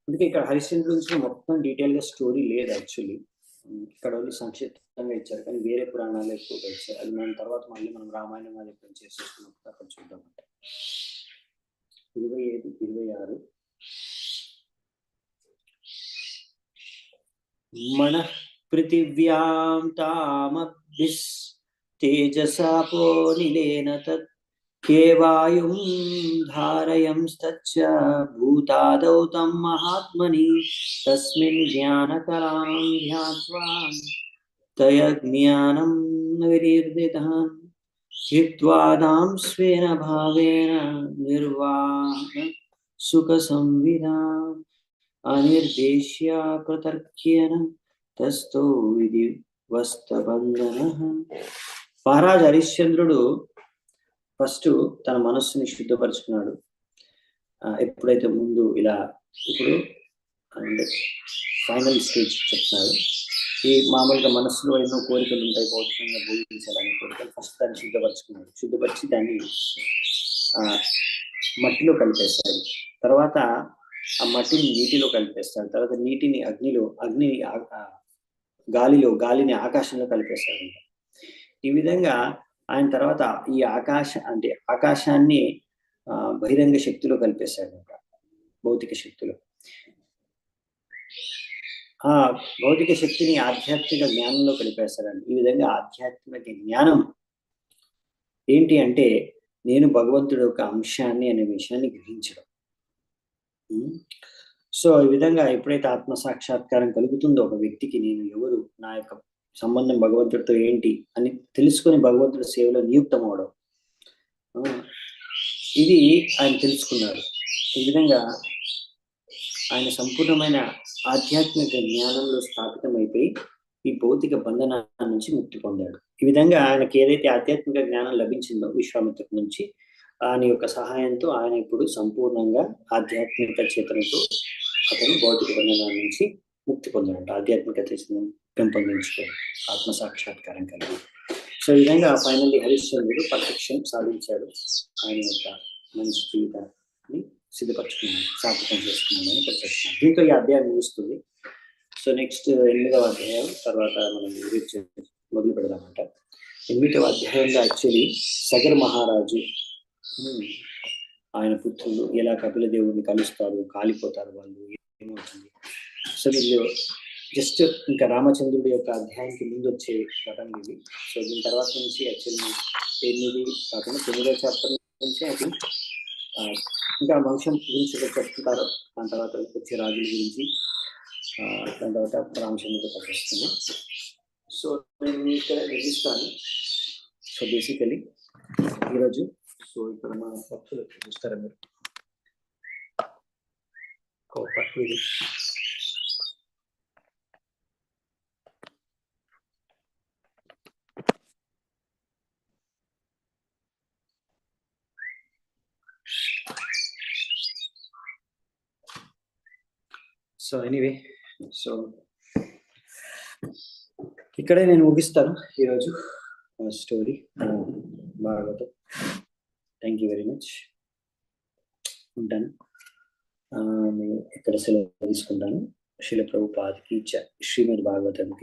అందుకే ఇక్కడ హరిశ్చంద్రుడి గురించి మొత్తం డీటెయిల్గా స్టోరీ లేదు యాక్చువల్లీ, ఇక్కడ ఓన్లీ సంక్షిప్తంగా ఇచ్చారు. కానీ వేరే పురాణాలు ఎక్కువగా ఇచ్చారు. అది మనం తర్వాత మళ్ళీ మనం రామాయణం అది ఎప్పుడు చేసేసుకున్నప్పుడు అక్కడ చూద్దామంట. 25, 26 మన పృథివ్యాం తామభిస్ తేజసాపో నిలేన తత్ కే వాయుం ధారయంస్తచ్చ భూతాదౌ తం మహాత్మని తస్మిన్ జ్ఞానకలాం ధ్యాత్వా తయ జ్ఞానం విరీర్దితాన్ హిత్వాదాం స్వేన భావేన నిర్వాణ సుఖ సంవిదాం అనిర్దేశ్య ప్రతర్క్యేన తస్థో విధి వస్తబంధనః. మహారాజ్ హరిశ్చంద్రుడు ఫస్ట్ తన మనస్సుని శుద్ధపరుచుకున్నాడు. ఎప్పుడైతే ముందు ఇలా ఇప్పుడు అండ్ ఫైనల్ స్టేజ్ చెప్తున్నారు. ఈ మామూలుగా మనసులో ఎన్నో కోరికలు ఉంటాయి, భౌతికంగా భోగించాలని కోరికలు. ఫస్ట్ దాన్ని శుద్ధపరచుకున్నాడు. శుద్ధపరిచి దాన్ని మట్టిలో కలిపేస్తాడు. తర్వాత ఆ మట్టిని నీటిలో కలిపేస్తాడు. తర్వాత నీటిని గాలిని ఆకాశంలో కలిపేస్తాడు. ఈ విధంగా ఆయన తర్వాత ఈ ఆకాశాన్ని బహిరంగ శక్తిలో కలిపేశాడు, భౌతిక శక్తిలో. ఆ భౌతిక శక్తిని ఆధ్యాత్మిక జ్ఞానంలో కలిపేస్తాడండి. ఈ విధంగా ఆధ్యాత్మిక జ్ఞానం ఏంటి అంటే నేను భగవంతుడి యొక్క అంశాన్ని అనే విషయాన్ని గ్రహించడం. సో ఈ విధంగా ఎప్పుడైతే ఆత్మ సాక్షాత్కారం కలుగుతుందో ఒక వ్యక్తికి, నేను ఎవరు, నా యొక్క సంబంధం భగవంతుడితో ఏంటి అని తెలుసుకొని భగవంతుడి సేవలో నియుక్తం అవడం, ఇది ఆయన తెలుసుకున్నాడు. ఈ విధంగా ఆయన సంపూర్ణమైన ఆధ్యాత్మిక జ్ఞానంలో స్థాపితమైపోయి ఈ భౌతిక బంధనాల నుంచి ముక్తి పొందాడు. ఈ విధంగా ఆయనకి ఏదైతే ఆధ్యాత్మిక జ్ఞానం లభించిందో విశ్వామిత్రుడి నుంచి, ఆయన యొక్క సహాయంతో ఆయన ఇప్పుడు సంపూర్ణంగా ఆధ్యాత్మిక చేతనతో అతను భౌతిక బంధనాల నుంచి ముక్తి పొందాడు. ఆధ్యాత్మిక చేతనం పెంపొందించుకోవాలి, ఆత్మ సాక్షాత్కారం కలిగి. సో ఈ విధంగా ఫైనల్లీ హరిశ్చంద్రుడు పర్ఫెక్షన్ సాధించాడు. ఆయన యొక్క మంచి జీవితాన్ని సిద్ధపరచుకున్నాడు, సార్థకం చేసుకున్నాడు అని ఇక్కడ చెప్తున్నాను. దీంతో ఈ అధ్యాయం ముగుస్తుంది. సో నెక్స్ట్ 8వ అధ్యాయం తర్వాత మనం మొదలు పెడదామంట. 8వ అధ్యాయంలో యాక్చువల్లీ సగర్ మహారాజు ఆయన పుత్రులు ఎలా కపిల దేవుడిని కలుస్తారు, కాలిపోతారు వాళ్ళు, ఏమవుతుంది. సో వీళ్ళు జస్ట్ ఇంకా రామచంద్రుడి యొక్క అధ్యాయానికి ముందు వచ్చే ఘటన ఇది. సో దీని తర్వాత నుంచి యాక్చువల్లీ 8 కాకుండా 9వ చాప్టర్ నుంచి ఐ థింక్ ఇంకా వంశం గురించి చెప్తుంటారు. దాని తర్వాత వచ్చే రాజుల గురించి, దాని తర్వాత రామచంద్రుడు కథ వస్తుంది. సో నేను ఇక్కడ రచిస్తాను. సో బేసికలీ ఈరోజు సో ఇక్కడ మా భక్తులు చూస్తారా మీరు సో ఎనీవే, సో ఇక్కడే నేను ముగిస్తాను ఈరోజు story Bhagavatam. Thank you very much. ఉంటాను. నేను ఇక్కడ సెలవు తీసుకుంటాను. శ్రీల ప్రభుపాదికి శ్రీమద్ భాగవతంకి